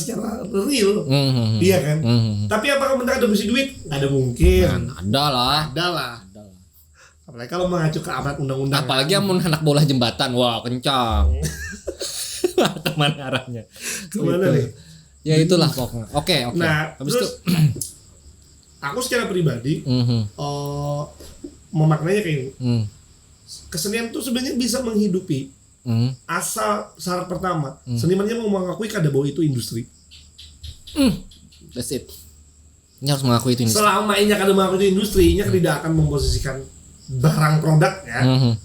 real. Iya kan? Tapi apakah mereka ada bersih duit? Nggak ada mungkin. Ada lah. Apalagi kalau mengacu ke amanat undang-undang. Apalagi yang anak bola jembatan, wah kencang. Kemana arahnya? Kemana nih? Ya itulah pokoknya. Oke. Nah, habis terus itu, aku secara pribadi memaknainya kayak ini. Kesenian itu sebenarnya bisa menghidupi asal syarat pertama senimannya mau mengakui kada bahwa itu industri. That's it. Ini harus mengakui itu industri. Selama ini kada mengakui itu industri, tidak akan memposisikan barang produk ya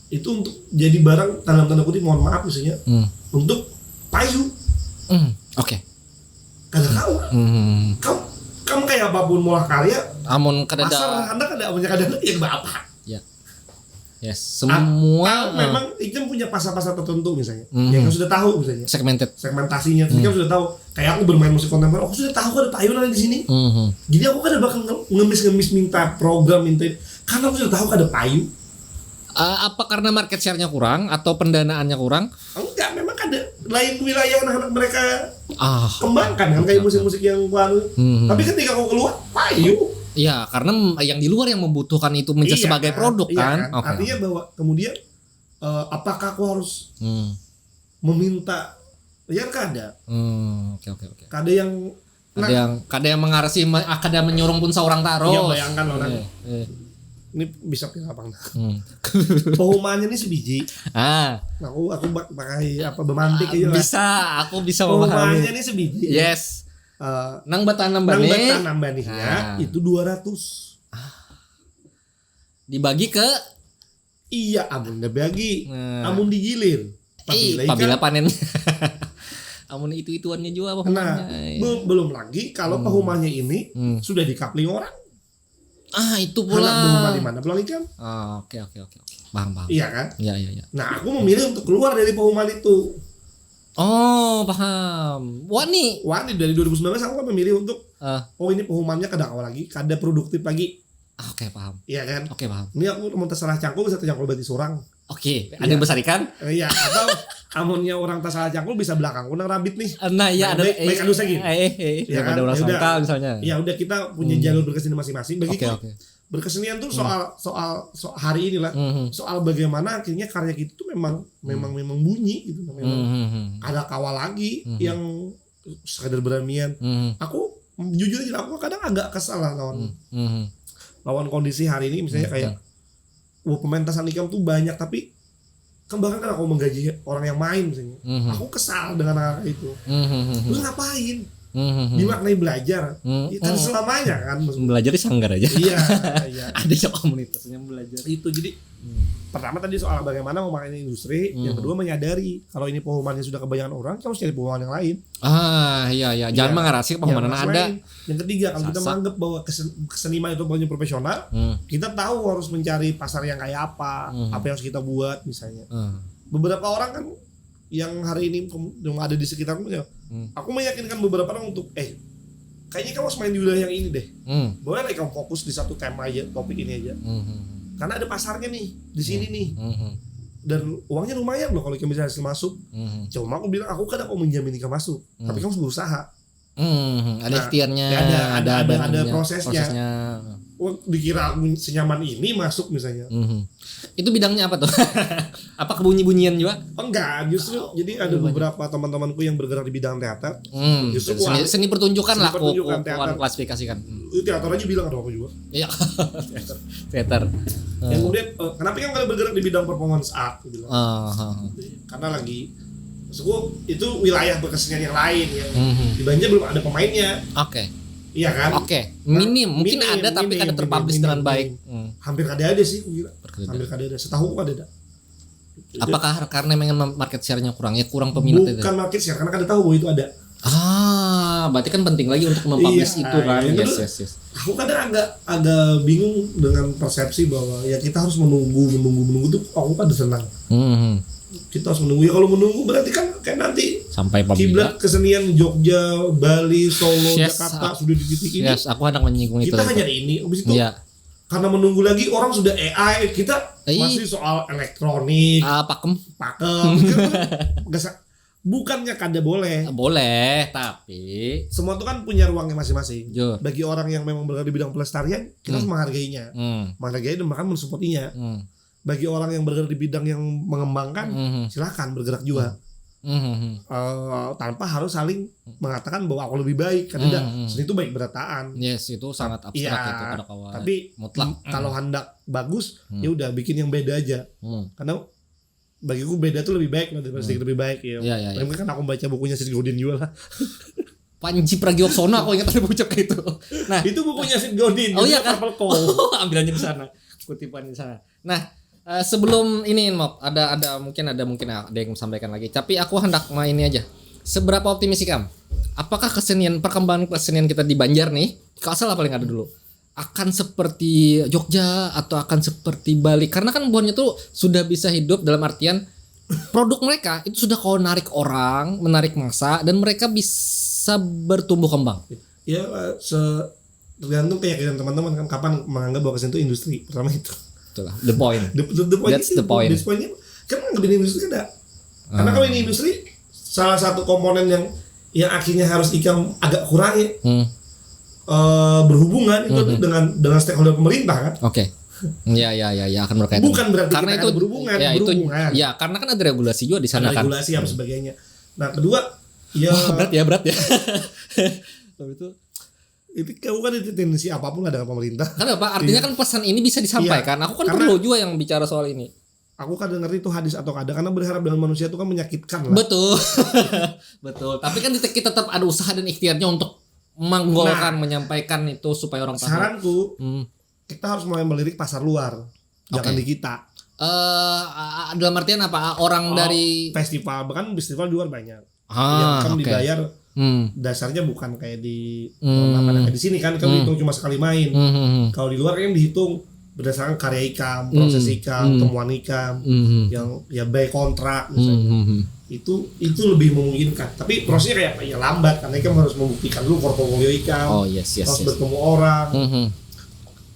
itu untuk jadi barang dalam tanda kutip mohon maaf misalnya untuk payu. Oke. Kada tahu. Kamu kayak apapun molah karya. Amun kada pasar Anda kada punya kada yang apa? Ya. Yes, semua memang itu punya pasar-pasar tertentu misalnya. Yang kamu sudah tahu misalnya. Segmentasinya, kamu sudah tahu. Kayak aku bermain musik kontemporer, aku sudah tahu ada payu di sini. Jadi aku kada bakal ngemis minta program karena aku sudah tahu ada payu. Apa karena market share-nya kurang atau pendanaannya kurang? Enggak, memang ada lain wilayah anak-anak mereka kembangkan kan kayak musik-musik yang baru. Tapi ketika aku keluar payu. Iya, karena yang di luar yang membutuhkan itu menjadi sebagai produk kan. Okay. Artinya bahwa kemudian apakah aku harus meminta ya kada. Oke. Kada yang mengarasi kada menyuruh pun seorang taruh. Iya, bayangkan orang. Ini bisa apa? Pehumannya ini sebiji. Aku pakai bemantik aja lah. Bisa, aku bisa memahami. Pehumannya ini sebiji. Yes. Nang batanam banihnya itu 200. Dibagi ke amun dibagi. Amun digilir. Pabila panen. Amun itu-ituannya juga pahumanya. Belum lagi kalau pahumanya ini sudah dikapling orang. Itu pula. Anak rumah di mana pulang ikan? Oke. Paham. Iya kan? Iya. Nah, aku memilih untuk keluar dari pehuman itu. Paham. Wah nih dari 2019 aku kan memilih untuk ini pehumannya kada awal lagi, kada produktif lagi. Oke, paham. Iya kan? Oke, paham. Ini aku mau terserah cangkul bisa tercangkul bati surang. Oke, ada yang besar ikan? Iya, atau amunnya orang terserah cangkul bisa belakang kunang rabit nih. Nah, iya ada baik adu lagi. Ya kan? Ada orang sangka misalnya. Ya udah kita punya jalur berkesenian masing-masing. Begitu. Oke. Berkesenian tuh soal hari inilah soal bagaimana akhirnya karya kita tuh memang bunyi gitu memang ada kawal lagi yang sekadar beranian. Aku jujur aja aku kadang agak kesal lah lawan kondisi hari ini misalnya kayak pementasan ikam tuh banyak tapi kan bahkan kan aku menggaji orang yang main misalnya. Aku kesal dengan hal itu. Terus ngapain? Dimaknai belajar. Ya, kan selamanya kan. Belajar di sanggar aja. Iya. Ada yang komunitasnya belajar. Itu jadi pertama tadi soal bagaimana memakai industri, yang kedua menyadari kalau ini pengumumannya sudah kebanyakan orang, kita harus cari pengumuman yang lain. Iya. Jangan mengarasi pengumuman ada. Yang ketiga, kalau kita menganggap bahwa keseniman itu punya profesional, kita tahu harus mencari pasar yang kayak apa yang harus kita buat misalnya. Beberapa orang kan yang hari ini yang ada di sekitarku ya, aku meyakinkan beberapa orang untuk kayaknya kamu harus main di wilayah yang ini deh. Boleh kamu fokus di satu tema aja, topik ini aja. Karena ada pasarnya nih di sini nih. Dan uangnya lumayan loh kalau kamu bisa hasil masuk. Cuma aku bilang aku kan aku menjamin kamu masuk, tapi kamu harus berusaha. Ada ikhtiarnya, ada prosesnya. Dikira aku senyaman ini masuk misalnya. Itu bidangnya apa tuh? Apa kebunyi-bunyian juga? Enggak, justru jadi ada beberapa teman-temanku yang bergerak di bidang teater. Justru seni pertunjukan lah aku teater. klasifikasikan. Teater aja bilang ada aku juga. Iya. Teater. Yang kemudian kenapa yang kalian bergerak di bidang performance art bilang. Karena lagi maksudku itu wilayah berkesenian yang lain ya. Di Banjar belum ada pemainnya. Oke. Iya kan? Oke. Mungkin ada tapi kada terpublish dengan baik. Hampir kada ada sih aku kira. Hampir kada ada. Setahu aku kada ada. Apakah karena memang market share-nya kurang kurang peminat itu? Bukan market share, karena kada tahu bahwa itu ada. Berarti kan penting lagi untuk mempublish itu kan. Yes. Aku kadang agak bingung dengan persepsi bahwa ya kita harus menunggu tuh aku kada senang. Kita harus menunggu. Ya kalau menunggu berarti kan kayak nanti sampai kiblat kesenian Jogja, Bali, Solo, Jakarta sudah di titik ini. Yes, aku hendak menyinggung itu. Kita hanya ini, habis itu karena menunggu lagi orang sudah AI, kita masih soal elektronik, pakem. Bukannya kada boleh. Boleh, tapi semua itu kan punya ruangnya masing-masing. Bagi orang yang memang berada di bidang pelestarian, kita harus menghargainya, menghargai dan bahkan mensupportinya. Bagi orang yang bergerak di bidang yang mengembangkan, silakan bergerak juga. Tanpa harus saling mengatakan bahwa aku lebih baik, kan tidak. Seni itu baik berataan. Yes, itu sangat abstrak itu pada kawan. Tapi mutlak. Kalau hendak bagus, ya udah bikin yang beda aja. Karena bagiku beda tuh lebih baik daripada sedikit lebih baik ya. Mungkin kan aku baca bukunya Sid Godin juga lah. Panji Pragiwaksono aku ingat ada buku itu. Nah, itu bukunya Sid Godin. Oh iya kan? Ambilannya di sana. Kutipan di sana. Nah, sebelum ini mungkin ada yang sampaikan lagi. Tapi aku hendak ini aja. Seberapa optimis sih Kam? Apakah perkembangan kesenian kita di Banjar nih, Kalsel paling ada dulu, akan seperti Jogja atau akan seperti Bali? Karena kan buahnya tuh sudah bisa hidup dalam artian produk mereka itu sudah menarik orang, menarik massa, dan mereka bisa bertumbuh kembang. Ya, tergantung keyakinan teman-teman kan kapan menganggap bahwa kesenian itu industri. Pertama itu. Itulah the point. That's the point. Kan nggak industri kan ada. Karena kalau ini industri, salah satu komponen yang akhirnya harus ikam agak kurangi berhubungan itu dengan stakeholder pemerintah kan. Oke. Ya akan berkaitan. Bukan berarti karena itu berhubungan. Ya karena kan ada regulasi juga di sana kan. Regulasi apa sebagainya. Nah kedua berat ya. Tapi itu kamu kan itu tendensi apapun ada pemerintah. Kenapa? Artinya kan pesan ini bisa disampaikan. Aku kan perlu juga yang bicara soal ini. Aku kadang ngerti itu hadis atau kada, karena berharap dengan manusia itu kan menyakitkan lah. Betul. Betul. Tapi kan kita tetap ada usaha dan ikhtiarnya untuk menggolkan, menyampaikan itu supaya orang tahu. Saranku, kita harus mulai melirik pasar luar, jangan di kita. Dalam artian apa? Orang dari festival, bahkan festival di luar banyak. Yang kan dibayar dasarnya bukan kayak di kayak di sini kan dihitung cuma sekali main. Kalau di luar kan dihitung berdasarkan karya ikam, proses ikam, temuan ikam, yang by kontrak misalnya. Itu lebih memungkinkan. Tapi prosesnya kayak apa? Ya lambat karena ikam harus membuktikan dulu portofolio ikam. Harus bertemu orang.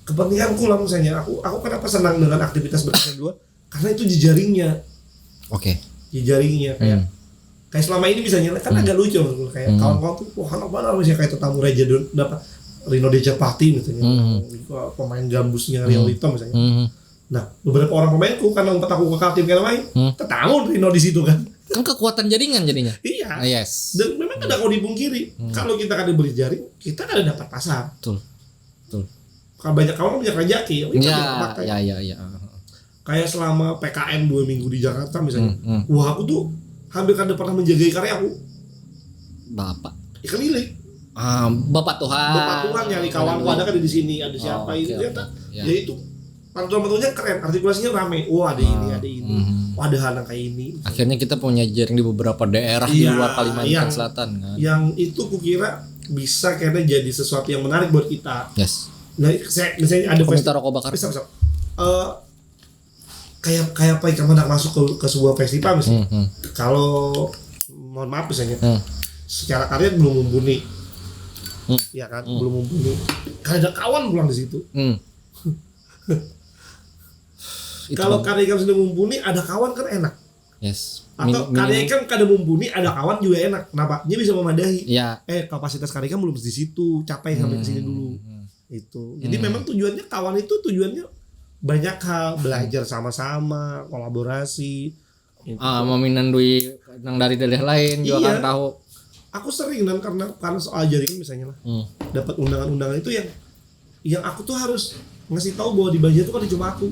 Kepentinganku lah misalnya, aku kenapa senang dengan aktivitas berkesenian dua? Karena itu jejaringnya. Jejaringnya kayak selama ini misalnya kan agak lucu kayak kawan-kawan tuh anak mana misalnya kayak Tetamu Raja dapat Rino Dejapati misalnya, pemain gambusnya Rio Lito misalnya. Nah beberapa orang pemainku karena umpat aku ke Kaltim karena main, Tetamu Rino di situ kan. Kan kekuatan jaringan jadinya. Iya. Yes. Dan memang tidak kau dipungkiri, kalau kita kada beli jaring, kita kada dapat pasar. Betul. Kalau banyak kawan banyak rezeki, Ya. Kayak selama PKN 2 minggu di Jakarta misalnya, wah aku tuh hampir kada pernah menjagai karyaku. Bapak. Ikan lele. Bapak Tuhan Nyari kawanku ada kan di sini, ada siapa ini ternyata. Ya itu pantulan-pantulannya keren, artikulasinya rame. Wah, ada ini. Wah, ada hal yang kayak ini. Akhirnya kita punya jaring di beberapa daerah di luar Kalimantan Selatan kan. Yang itu kukira bisa karena jadi sesuatu yang menarik buat kita. Yes. Nah, misalnya ada komentar rokok bakar. Bisa. Kayak apa yang hendak masuk ke sebuah festival misalnya. Kalau mohon maaf misalnya, secara karya belum mumpuni. Ya kan, belum mumpuni. Karena ada kawan pulang di situ. Kalau karya ikan sudah mumpuni, ada kawan kan enak. Yes. Atau karya ikan kada mumpuni, ada kawan juga enak. Kenapa? Dia bisa memadahi. Ya. Kapasitas karya ikan belum di situ, capai sampai ke sini dulu. Itu. Jadi memang tujuannya kawan itu tujuannya banyak hal, belajar sama-sama, kolaborasi. Meminandui nang dari daerah lain juga kan tahu. Aku sering dan karena soal jaringan misalnya lah. Dapat undangan-undangan itu yang aku tuh harus ngasih tahu bahwa di Banjar itu kan cuma aku.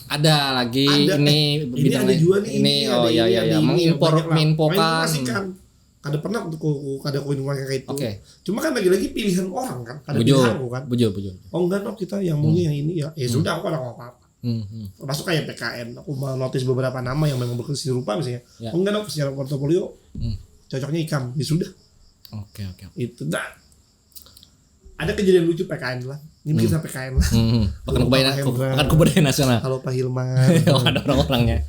Ada lagi ini ada juga nih. Ini menginfokan. Kada pernah kada informasi kayak itu. Cuma kan lagi-lagi pilihan orang kan. Kada pilihan aku kan. Bujur. Oh enggak kita yang maunya yang ini ya. Sudah aku ada apa-apa. Masuk kayak PKN, aku notice beberapa nama yang memang berkesi rupa misalnya. Oh enggak secara portofolio cocoknya ikam. Ya sudah. Oke. Itu dah. Ada kejadian lucu PKN lah. Ini kita PKN lah. Bahkan kebudayaan nasional. Kalau Pak Hilman. Ada orang-orangnya.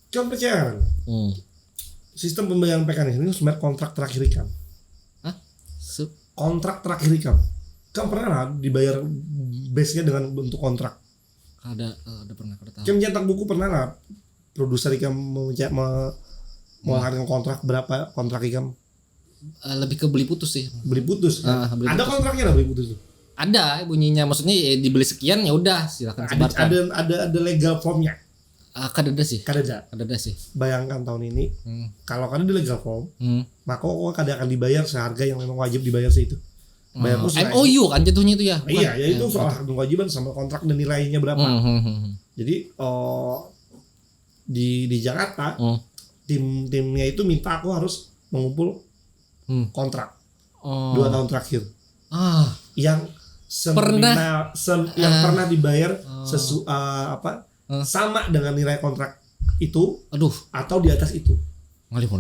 Coba percaya. Sistem pembayaran PKN ini sebenarnya kontrak terakhir ikan. Kontrak terakhir ikan. Kamu pernah lah dibayar base-nya dengan bentuk kontrak? Ada pernah tahu. Kamu cetak buku pernah lah produser ikan menghargai kontrak berapa kontrak ikan? Lebih ke beli putus sih. Beli putus. Kan? Ada kontraknya lah beli putus tuh. Ada bunyinya, maksudnya dibeli sekian ya udah silakan sebarkan. Ada legal formnya. Kadada sih. Bayangkan tahun ini kalau kan ada legal form, maka kok kada akan dibayar seharga yang memang wajib dibayar segitu. MOU kan jatuhnya itu ya. Iya, ya itu soal kewajiban sama kontrak dan nilainya berapa. Jadi di Jakarta timnya itu minta aku harus mengumpul kontrak 2 tahun terakhir. Yang pernah dibayar sama dengan nilai kontrak itu. Atau di atas itu.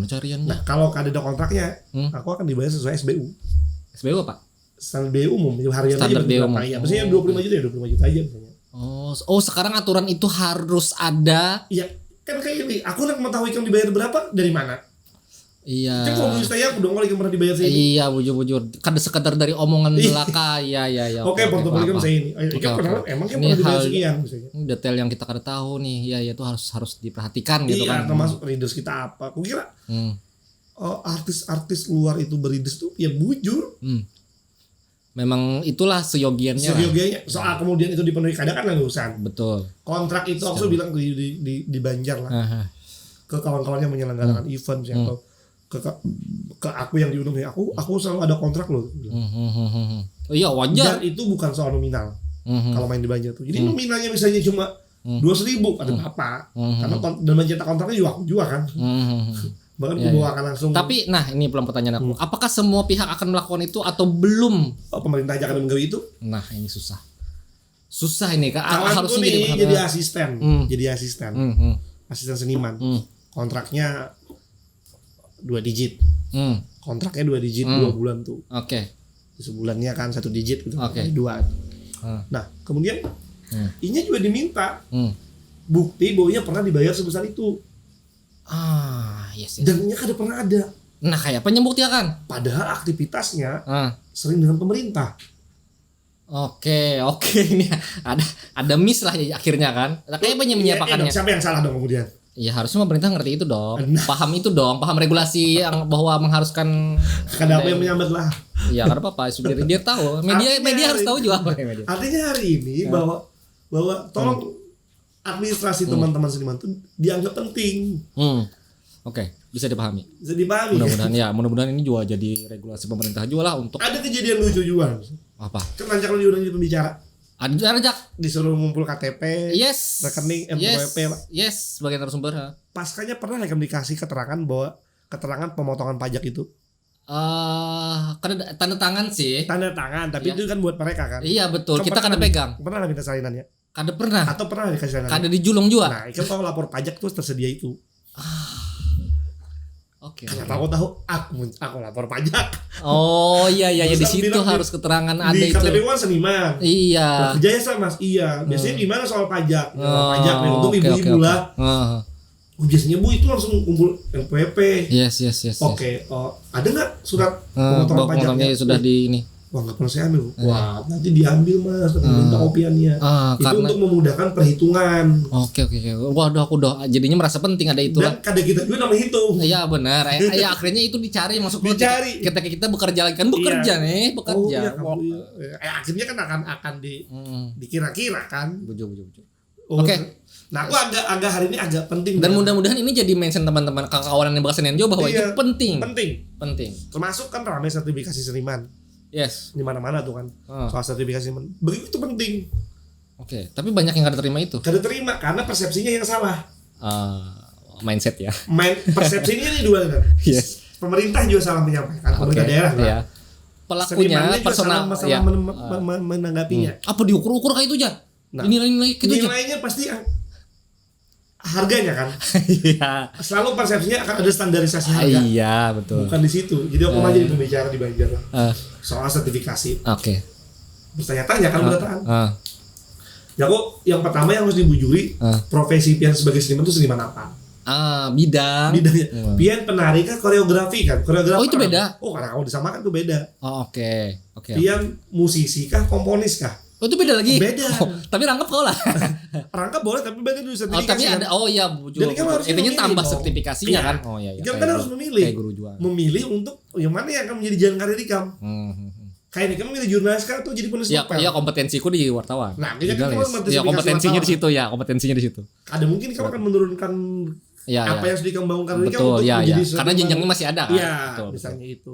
Carian. Nah, kalau ada kontraknya, aku akan dibayar sesuai SBU. SBU apa? Standar BU umum, harian aja berapa ya? Maksudnya 25 juta ya, 25 juta aja misalnya. Sekarang aturan itu harus ada. Iya, kan kayak gini, aku nak mengetahui ikan dibayar berapa dari mana? Iya. Kan kalau bisa ya aku dong kalau ikan pernah dibayar segini. Iya, bujur. Kada sekedar dari omongan belaka. Iya. Oke, portofolio kan saya ini. Ikan pernah emang kan pernah dibayar sekian misalnya. Detail yang kita kada tahu nih. Iya, itu harus diperhatikan gitu kan. Iya, termasuk readers kita apa. Aku kira artis-artis luar itu beriders tuh ya bujur. Memang itulah seyogiannya. Soal kemudian itu dipenuhi kadang kan urusan. Betul. Kontrak itu aku bilang di Banjar lah. Ke kawan-kawan yang menyelenggarakan event atau ke aku yang diundang ya aku selalu ada kontrak loh. Iya wajar. Dan itu bukan soal nominal. Kalau main di Banjar tuh. Jadi nominalnya misalnya cuma 200.000 ada apa? Karena dan mencetak kontraknya juga kan. Bahkan aku bawakan langsung. Tapi ini pertanyaan aku. Apakah semua pihak akan melakukan itu atau belum? Pemerintah akan menggawe itu? Nah, ini susah. Susah ini Kak. Harusnya jadi asisten. Asisten seniman. Kontraknya 2 digit. Kontraknya 2 digit 2 bulan tuh. Oke. Sebulannya kan 1 digit gitu. 2. Nah, kemudian inya juga diminta bukti bahwa ia pernah dibayar sebesar itu. Yes. Dan inya kada pernah ada. Nah, kayak apa nyembuktiakan? Padahal aktivitasnya sering dengan pemerintah. Oke, ini ada miss lah ya, akhirnya kan. Kayak apa menyiapakannya? Siapa yang salah dong kemudian? Ya harusnya pemerintah ngerti itu dong. Paham itu dong, paham regulasi yang bahwa mengharuskan. Kada apa yang menyambat lah. Ya karena apa? Dia tahu. Media harus tahu juga apa media. Artinya hari ini bahwa tolong administrasi teman-teman seniman tuh dianggap penting. Oke, bisa dipahami. Bisa dipahami. Mudah-mudahan ini juga jadi regulasi pemerintah juga lah untuk Ada kejadian lucu juga. apa? Kan Rancak lu diundang jadi pembicara. Ada Rajak. Disuruh ngumpul KTP, Yes. rekening, NPWP. Yes, sebagai narasumber. Paskanya pernah nggak dikasih keterangan bahwa keterangan pemotongan pajak itu Tanda tangan sih. tanda tangan, tapi Iya. itu kan buat mereka kan. Iya betul, Kan kita kada pegang. Pernah nggak minta salinannya? Kada pernah. Atau pernah dikasih salinannya? Kada dijulung juga. Nah, itu kalau lapor pajak tuh tersedia itu. Oke. Karena tahu aku lapor pajak. Oh iya di Terus situ bilang harus keterangan ada di itu. KTP kan seniman. Iya. Lah, kerja ya Mas. Iya. Biasanya gimana soal pajak? Pajak nih untuk oke, ibu-ibu oke. lah. Oh, biasanya Bu itu langsung kumpul NPWP. Yes. Oke. Ada nggak surat pemotongan pajaknya? Sudah di ini. Wah, nggak pernah saya ambil. Wah, nanti diambil Mas, minta kopiannya. Itu karena untuk memudahkan perhitungan. Oke. Waduh, aku udah jadinya merasa penting ada itu Dan lah. kadang kita juga namanya hitung. Iya benar. Ya akhirnya itu dicari masuk Dicari. kita bekerja lagi kan bekerja Iya. nih, Oh, bekerja. iya, kamu, iya. Akhirnya kan akan dikira-kira kan. Bujuk. Oh, Oke. Nah, aku agak hari ini agak penting. Dan mudah-mudahan ini jadi mention teman-teman kawan yang bekas Senenjo bahwa Iya. itu penting. Penting. Termasuk kan ramai sertifikasi seniman. Yes. Di mana-mana tuh kan. Soal sertifikasi seniman. Begitu penting. Oke, tapi banyak yang kada terima itu. Kada terima karena persepsinya yang salah. Mindset ya. Persepsinya ini dua kan. Yes. Pemerintah juga salah menyampaikan. Pemerintah daerah kan. Iya. Pelakunya Senimannya juga personal salah ya. menanggapinya. Apa diukur-ukur kayak itu aja? Nah, nilai-nilai gitu aja. Nilainya pasti harganya kan. Iya. Selalu persepsinya akan ada standarisasi harga. Iya, betul. Bukan di situ. Jadi aku mau jadi pembicara di Banjar soal sertifikasi. Oke. Bertanya-tanya kan berdataan. Ah. Ya kok yang pertama yang harus dibujuri profesi pian sebagai seniman itu seniman apa? Bidang. Bidangnya. Pian penari kan koreografi kan. Koreografer. Oh, itu beda. Oh, karena kalau disamakan itu beda. Oh, oke. Pian musisi kah, komponis kah? Oh, itu beda lagi. Beda. Tapi rangkap kau lah. Rangkap boleh tapi beda dulu sertifikasi. Tapi ada kan? Jadi kan harus intinya memilih tambah dong. sertifikasinya Iya. kan. Oh iya. Kan kan harus memilih. Kayak guru jual. Memilih untuk yang mana yang akan menjadi jalan karir ikam. Kayak ini kan memilih jurnalis kan atau jadi penulis novel. Iya, kompetensiku di wartawan. Nah, kayaknya kan Jurnalis. cuma Iya, kompetensinya di situ ya, kompetensinya di situ. Ada mungkin kamu akan menurunkan apa yang sudah kamu bangunkan Betul, untuk ya. menjadi Karena jenjangnya masih ada kan. Iya, Betul. misalnya itu.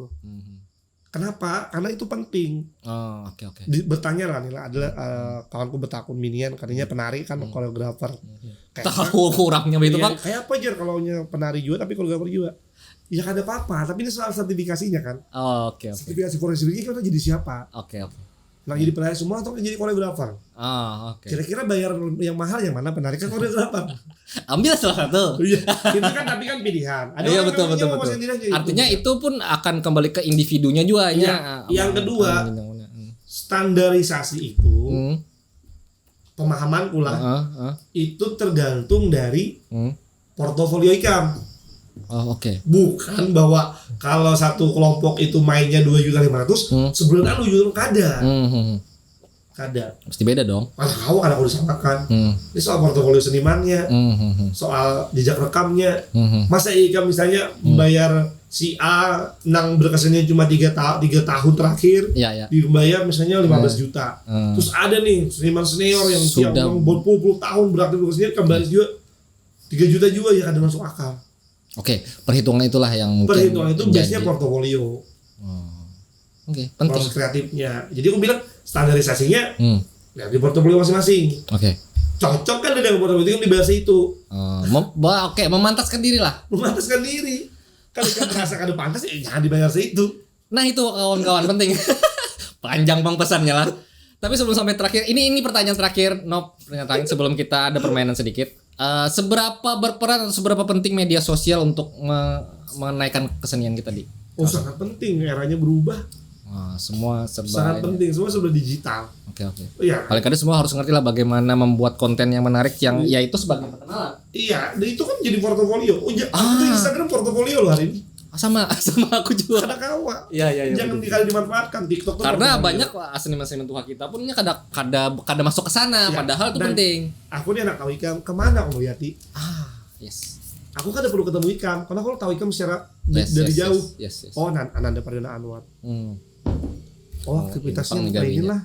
Kenapa? Karena itu penting. Oh, oke. Bertanya lah nih lah, adalah kawanku bertakun minian, katanya penari kan koreografer. Tahu kurangnya begitu, Bang. Kayak apa aja kalau penari juga tapi koreografer juga. Ya kan ada apa-apa, tapi ini soal sertifikasinya kan. Oh, oke. Sertifikasi koreografi kita jadi siapa? Oke. Nah, jadi penari semua atau jadi koreografer? Oh, oke. Kira-kira bayar yang mahal yang mana, penari kan koreografer? Ambil salah satu. Iya, itu kan tapi kan pilihan. Ada Iya, orang betul. yang mau sendiri aja, Artinya itu pun akan kembali ke individunya juga Iya. ya. Yang kedua, standarisasi itu pemahamanku lah. Itu tergantung dari portofolio ikam. Oh, oke. Bukan bahwa kalau satu kelompok itu mainnya 2.500.000, sebenarnya lu juga kada. Kada. Mesti beda dong. Mana tahu kada aku disamakan. Ini soal portofolio senimannya, soal jejak rekamnya. Masa ikam misalnya bayar si A nang berkesannya cuma 3 tahun terakhir, Iya. dibayar misalnya 15 juta. Terus ada nih seniman senior yang berpuluh tahun beraktif berkesannya kembali juga 3 juta juga ya kada masuk akal. Oke, perhitungan itulah yang mungkin. Perhitungan itu biasanya portofolio. Oke, penting. Proses kreatifnya. Jadi aku bilang standarisasinya lihat di portofolio masing-masing. Oke. Cocok kan dengan portofolio itu kan dibahas itu. Oke, memantaskan diri lah. Memantaskan diri. Kalau kan merasa kada pantas ya jangan dibayar itu. Nah, itu kawan-kawan penting. Panjang Bang pesannya lah. Tapi sebelum sampai terakhir, ini pertanyaan terakhir, pertanyaan terakhir sebelum kita ada permainan sedikit. Seberapa berperan atau seberapa penting media sosial untuk menaikkan kesenian kita di? Oh, sangat penting, eranya berubah. Semua serba sangat penting, semua sudah digital. Oke. Iya. Paling kadang semua harus ngerti lah bagaimana membuat konten yang menarik yang ya itu sebagai perkenalan. Iya, dan itu kan jadi portofolio. Oh, aku tuh Instagram portofolio loh hari ini. Sama aku juga. Kada kawa. Iya. Jangan dikali dimanfaatkan TikTok tuh. Karena banyak seniman-seniman tua kita pun kada masuk ke sana, Ya, padahal itu penting. Aku nih anak tahu ikam, kemana kamu Yati? Yes. Aku kan perlu ketemu ikam, karena aku tahu ikam secara dari jauh. Yes. Oh, Ananda Perdana Anwar. Oh, aktivitasnya Jepang kayak lah.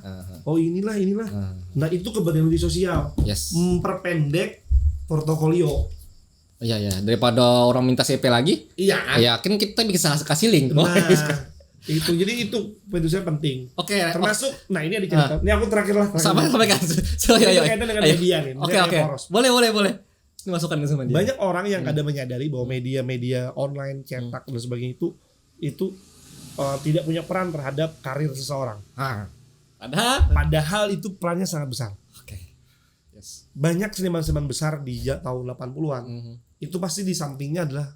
Oh inilah. Nah itu kebaikan media sosial. Yes. Memperpendek portofolio. Iya daripada orang minta CP lagi. Iya. Ya kan kita bisa kasih link. Nah itu jadi itu media sosial penting. Oke. Termasuk, nah ini ada cerita. Ini aku terakhir lah. Sampai kan. Ini berkaitan dengan media nih. Oke. Boleh. Ini masukkan ke media. Banyak orang yang kadang menyadari bahwa media online, cetak dan sebagainya itu tidak punya peran terhadap karir seseorang. Padahal itu perannya sangat besar. Oke. Yes. Banyak seniman-seniman besar di tahun 80-an. Itu pasti di sampingnya adalah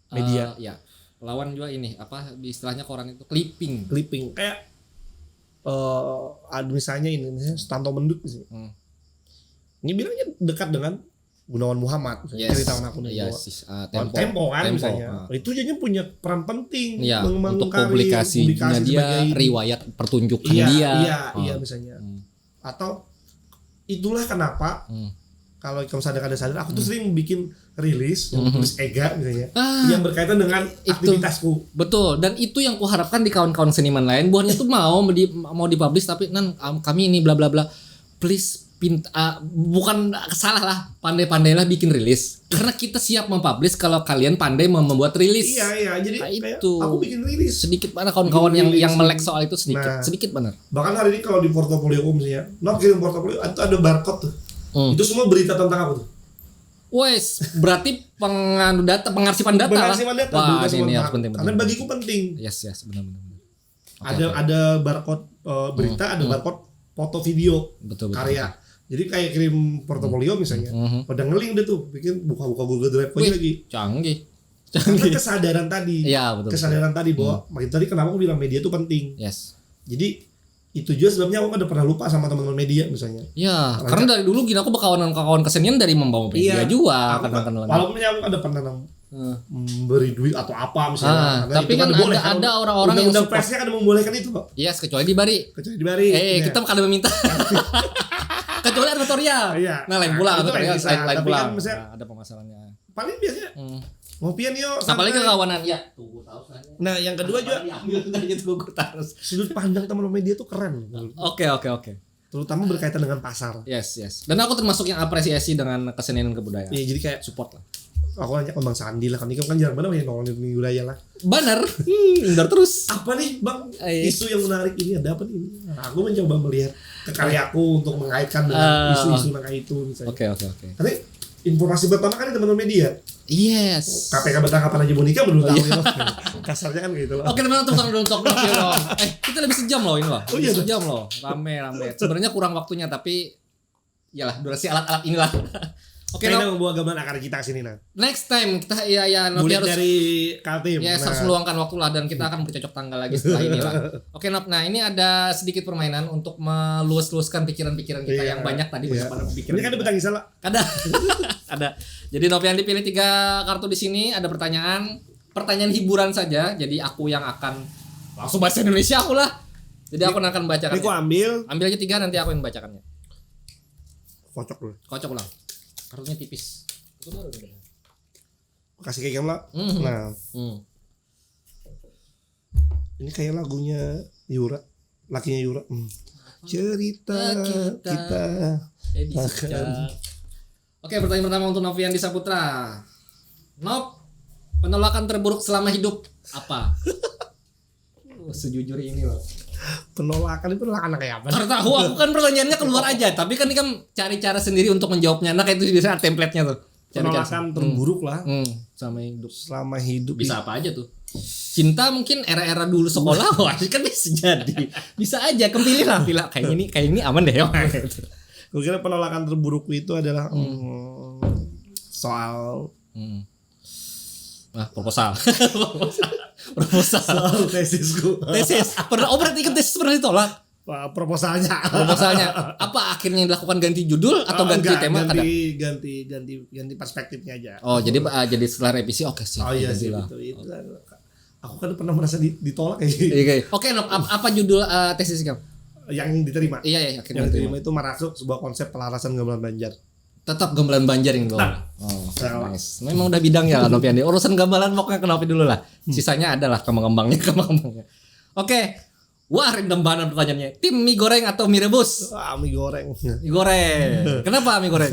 media. Ya. Lawan juga ini apa istilahnya koran itu clipping. Kayak misalnya Stanto Mendut sih. Ini bilangnya dekat dengan Gunawan Muhammad, cerita aku nih. Tempo kan misalnya. Itu jadinya punya peran penting untuk publikasinya dia, riwayat pertunjukan dia. Iya misalnya. Atau itulah kenapa kalau kamu sadar aku tuh sering bikin rilis yang tulis Ega misalnya yang berkaitan dengan aktivitasku. Betul, dan itu yang kuharapkan di kawan-kawan seniman lain. Buahnya tuh mau dipublish tapi kami ini bla bla bla. Please bukan salah lah, pandai-pandailah bikin rilis karena kita siap mempublish kalau kalian pandai membuat rilis. Iya jadi itu aku bikin rilis sedikit mana kawan-kawan yang melek soal itu sedikit benar. Bahkan hari ini kalau di portofolio misalnya kirim portofolio itu ada barcode tuh. Itu semua berita tentang aku tuh. Wes, berarti pengarsipan data. Wah, ini harus penting. Karena bagiku penting. Yes, benar. Ada barcode berita, ada barcode foto video karya. Jadi kayak kirim portofolio misalnya, pada ngeling deh tuh, bikin buka Google Drive aja lagi. Canggih. Karena kesadaran tadi. Iya, betul. Kesadaran tadi bahwa tadi kenapa aku bilang media itu penting. Yes. Jadi itu juga sebabnya aku udah pernah lupa sama teman-teman media misalnya. Ya, karena dari dulu gini aku berkawan kesenian dari membawa media juga kadang-kadang. Walaupun aku ada pernah beri duit atau apa misalnya. Tapi kan ada orang-orang yang undang persnya kan membolehkan itu kok. Yes, kecuali di Bari. Kita kan meminta. Kecuali ada tutorial. Iya. Nah, lain pula tutorial, lain pula. Kan Ada pemasarannya. Paling biasanya ngopian yuk. Apalagi kekawanan ya. Tuh, tahu kan. Nah, yang kedua juga ambil dari itu gugur terus. Sudut pandang teman media tuh keren. Oke. Terutama berkaitan dengan pasar. Yes. Dan aku termasuk yang apresiasi dengan kesenian dan kebudayaan. Iya, jadi kayak support lah. Aku nanya ke Bang Sandi lah, kan jarang banget yang ngomongin budaya lah. Bener, indar terus. Apa nih Bang, isu yang menarik ini ada apa nih? Nah, aku mencoba melihat ke karyaku untuk mengaitkan dengan isu-isu kayak itu misalnya. Oke. Tapi informasi pertama kan di teman-teman media. Yes. KPK betah kapan aja Monika baru tahu ya. Kasarnya kan gitu loh. Oke teman-teman, untuk kita lebih sejam loh ini loh. Sejam loh. Rame. Sebenarnya kurang waktunya tapi iyalah durasi alat-alat inilah. Oke, kita membawa gambar akar kita ke sini nah. Next time kita Nopi harus dari Kaltim. Ya, harus meluangkan waktu lah dan kita akan bercocok tanggal lagi setelah ini lah. Oke, Nop. Nah, ini ada sedikit permainan untuk meluas-luaskan pikiran-pikiran kita yang banyak tadi pada pikiran. Ini kan ada petang salah. Ada. Jadi Nopi yang dipilih 3 kartu di sini, ada pertanyaan hiburan saja. Jadi aku yang akan langsung bahasa Indonesia aku lah. Jadi aku akan bacakan. Ini aku ambil aja 3 nanti aku yang bacakannya. Kocok dulu. Kartunya tipis. Kasih kayak lah. Nah. Ini kayak lagunya Yura, lakinya Yura. Cerita kita. Oke, pertanyaan pertama untuk Novian Saputra. Nop, penolakan terburuk selama hidup apa? Sejujurnya ini loh. Penolakan kayak apa? Karena tahu aku kan pertanyaannya keluar aja, tapi kan ini kan cari cara sendiri untuk menjawabnya. Nah, itu biasanya template-nya tuh. Penolakan terburuk lah. Selama hidup. Bisa apa aja tuh? Cinta mungkin era-era dulu sekolah, wah kan bisa jadi. Bisa aja kepilih lah, kayak ini aman deh. Gue kira penolakan terburuk itu adalah soal proposal. Soal tesisku. Berarti kan tesis pernah ditolak. Proposalnya. Apa akhirnya dilakukan ganti judul atau ganti tema? Ganti perspektifnya aja. Oh, jadi setelah revisi sih. Oh iya sih itu. Aku kan pernah merasa ditolak kayak gitu. Oke, apa judul tesis kamu? Yang diterima. Iya, akhirnya diterima itu merasuk sebuah konsep pelarasan gamelan Banjar. Tetap gamelan Banjar yang bawa. Nice. Memang udah bidang ya Nopian. Urusan gamelan pokoknya ke Nopi dulu lah. Sisanya adalah kembang-kembangnya. Oke. Wah, random banget pertanyaannya. Tim mie goreng atau mie rebus? Mie goreng. Mie goreng. Kenapa mie goreng?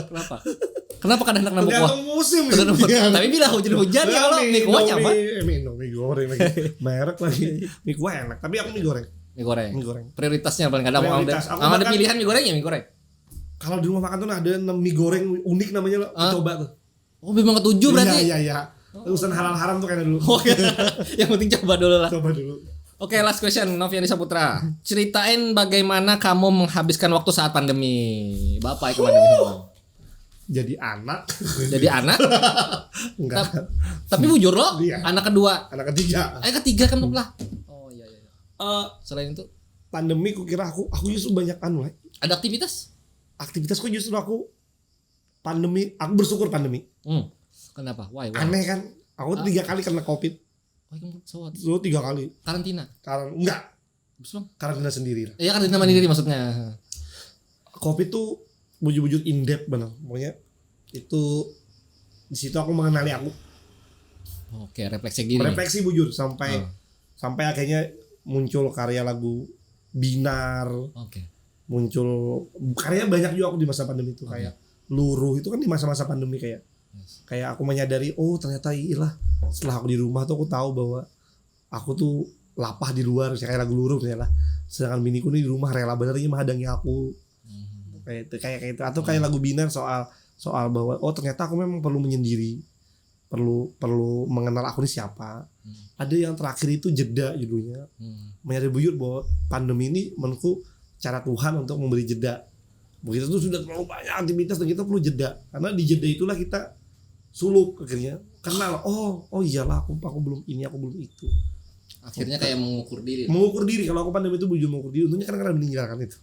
Kenapa? Kenapa kadang hendak nambah kuah? Tergantung musim. Tapi bila hujan-hujan ya kalau mie kuah nyaman. Mie goreng lagi. Merek lagi. Mie kuah enak, tapi aku mie goreng. Mie goreng. Mie goreng. Prioritasnya paling kadang Prioritas. ada pilihan mie goreng ya mie goreng. Kalau di rumah makan tuh ada mie goreng unik namanya lo, coba tuh. Oh, memang ketujuh berarti. Iya. Urusan halal haram tuh kayaknya dulu. Oh, yang penting coba dulu lah. Coba dulu. Oke, last question, Noviani Saputra. Ceritain bagaimana kamu menghabiskan waktu saat pandemi. Bapak yang pandemi. Jadi anak. Jadi anak? Enggak. Tapi bujur loh, Iya. anak kedua. Anak ketiga. Ketiga kan lah. Oh iya. Selain itu, Pandemi ku kira aku justru banyak ada aktivitas? aktivitasku justru aku bersyukur pandemi. Kenapa? Why? Aneh kan? Aku 3 kali kena COVID. Oh, sawat. Lu 3 kali. Karantina. Enggak. Belum. Karantina sendiri lah. Iya, karantina mandiri maksudnya. COVID tuh bujur-bujur in depth benar. Pokoknya itu di situ aku mengenali aku. Oke, refleksi gini. Refleksi bujur sampai akhirnya muncul karya lagu Binar. Oke. Muncul karya banyak juga aku di masa pandemi itu kayak Luruh itu kan di masa-masa pandemi kayak aku menyadari ternyata iyalah setelah aku di rumah tuh aku tahu bahwa aku tuh lapah di luar kayak lagu Luruh ternyata sedangkan biniku nih di rumah rela benernya menghadangi aku kayak itu atau kayak lagu Binar soal bahwa ternyata aku memang perlu menyendiri perlu mengenal aku ini siapa. Ada yang terakhir itu Jeda judulnya menyadari buyur bahwa pandemi ini menurutku cara Tuhan untuk memberi jeda. Begitu tuh sudah terlalu banyak aktivitas dan kita perlu jeda. Karena di jeda itulah kita suluk akhirnya kenal. Oh iyalah aku belum ini, aku belum itu. Akhirnya kayak mengukur diri. Kalau aku pandemi itu bujur mengukur diri. Untungnya karena meninggalkan itu.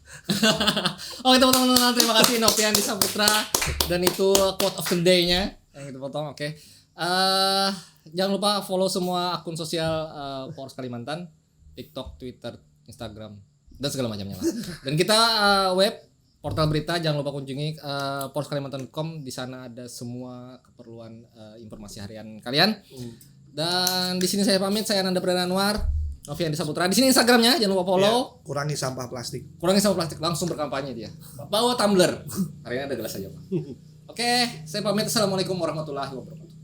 Oke teman-teman, terima kasih Noviani Saputra dan itu quote of the day-nya yang kita potong. Oke. Jangan lupa follow semua akun sosial Polres Kalimantan, TikTok, Twitter, Instagram dan segala macamnya lah. Dan kita web portal berita jangan lupa kunjungi polskalimantan.com. Di sana ada semua keperluan informasi harian kalian. Dan di sini saya pamit, saya Nanda Pradana Anwar, Noviani Saputra. Di sini Instagramnya jangan lupa follow. Ya, kurangi sampah plastik. Langsung berkampanye dia. Bawa tumbler. Hari ini ada gelas aja, Pak. Oke, saya pamit. Assalamualaikum warahmatullahi wabarakatuh.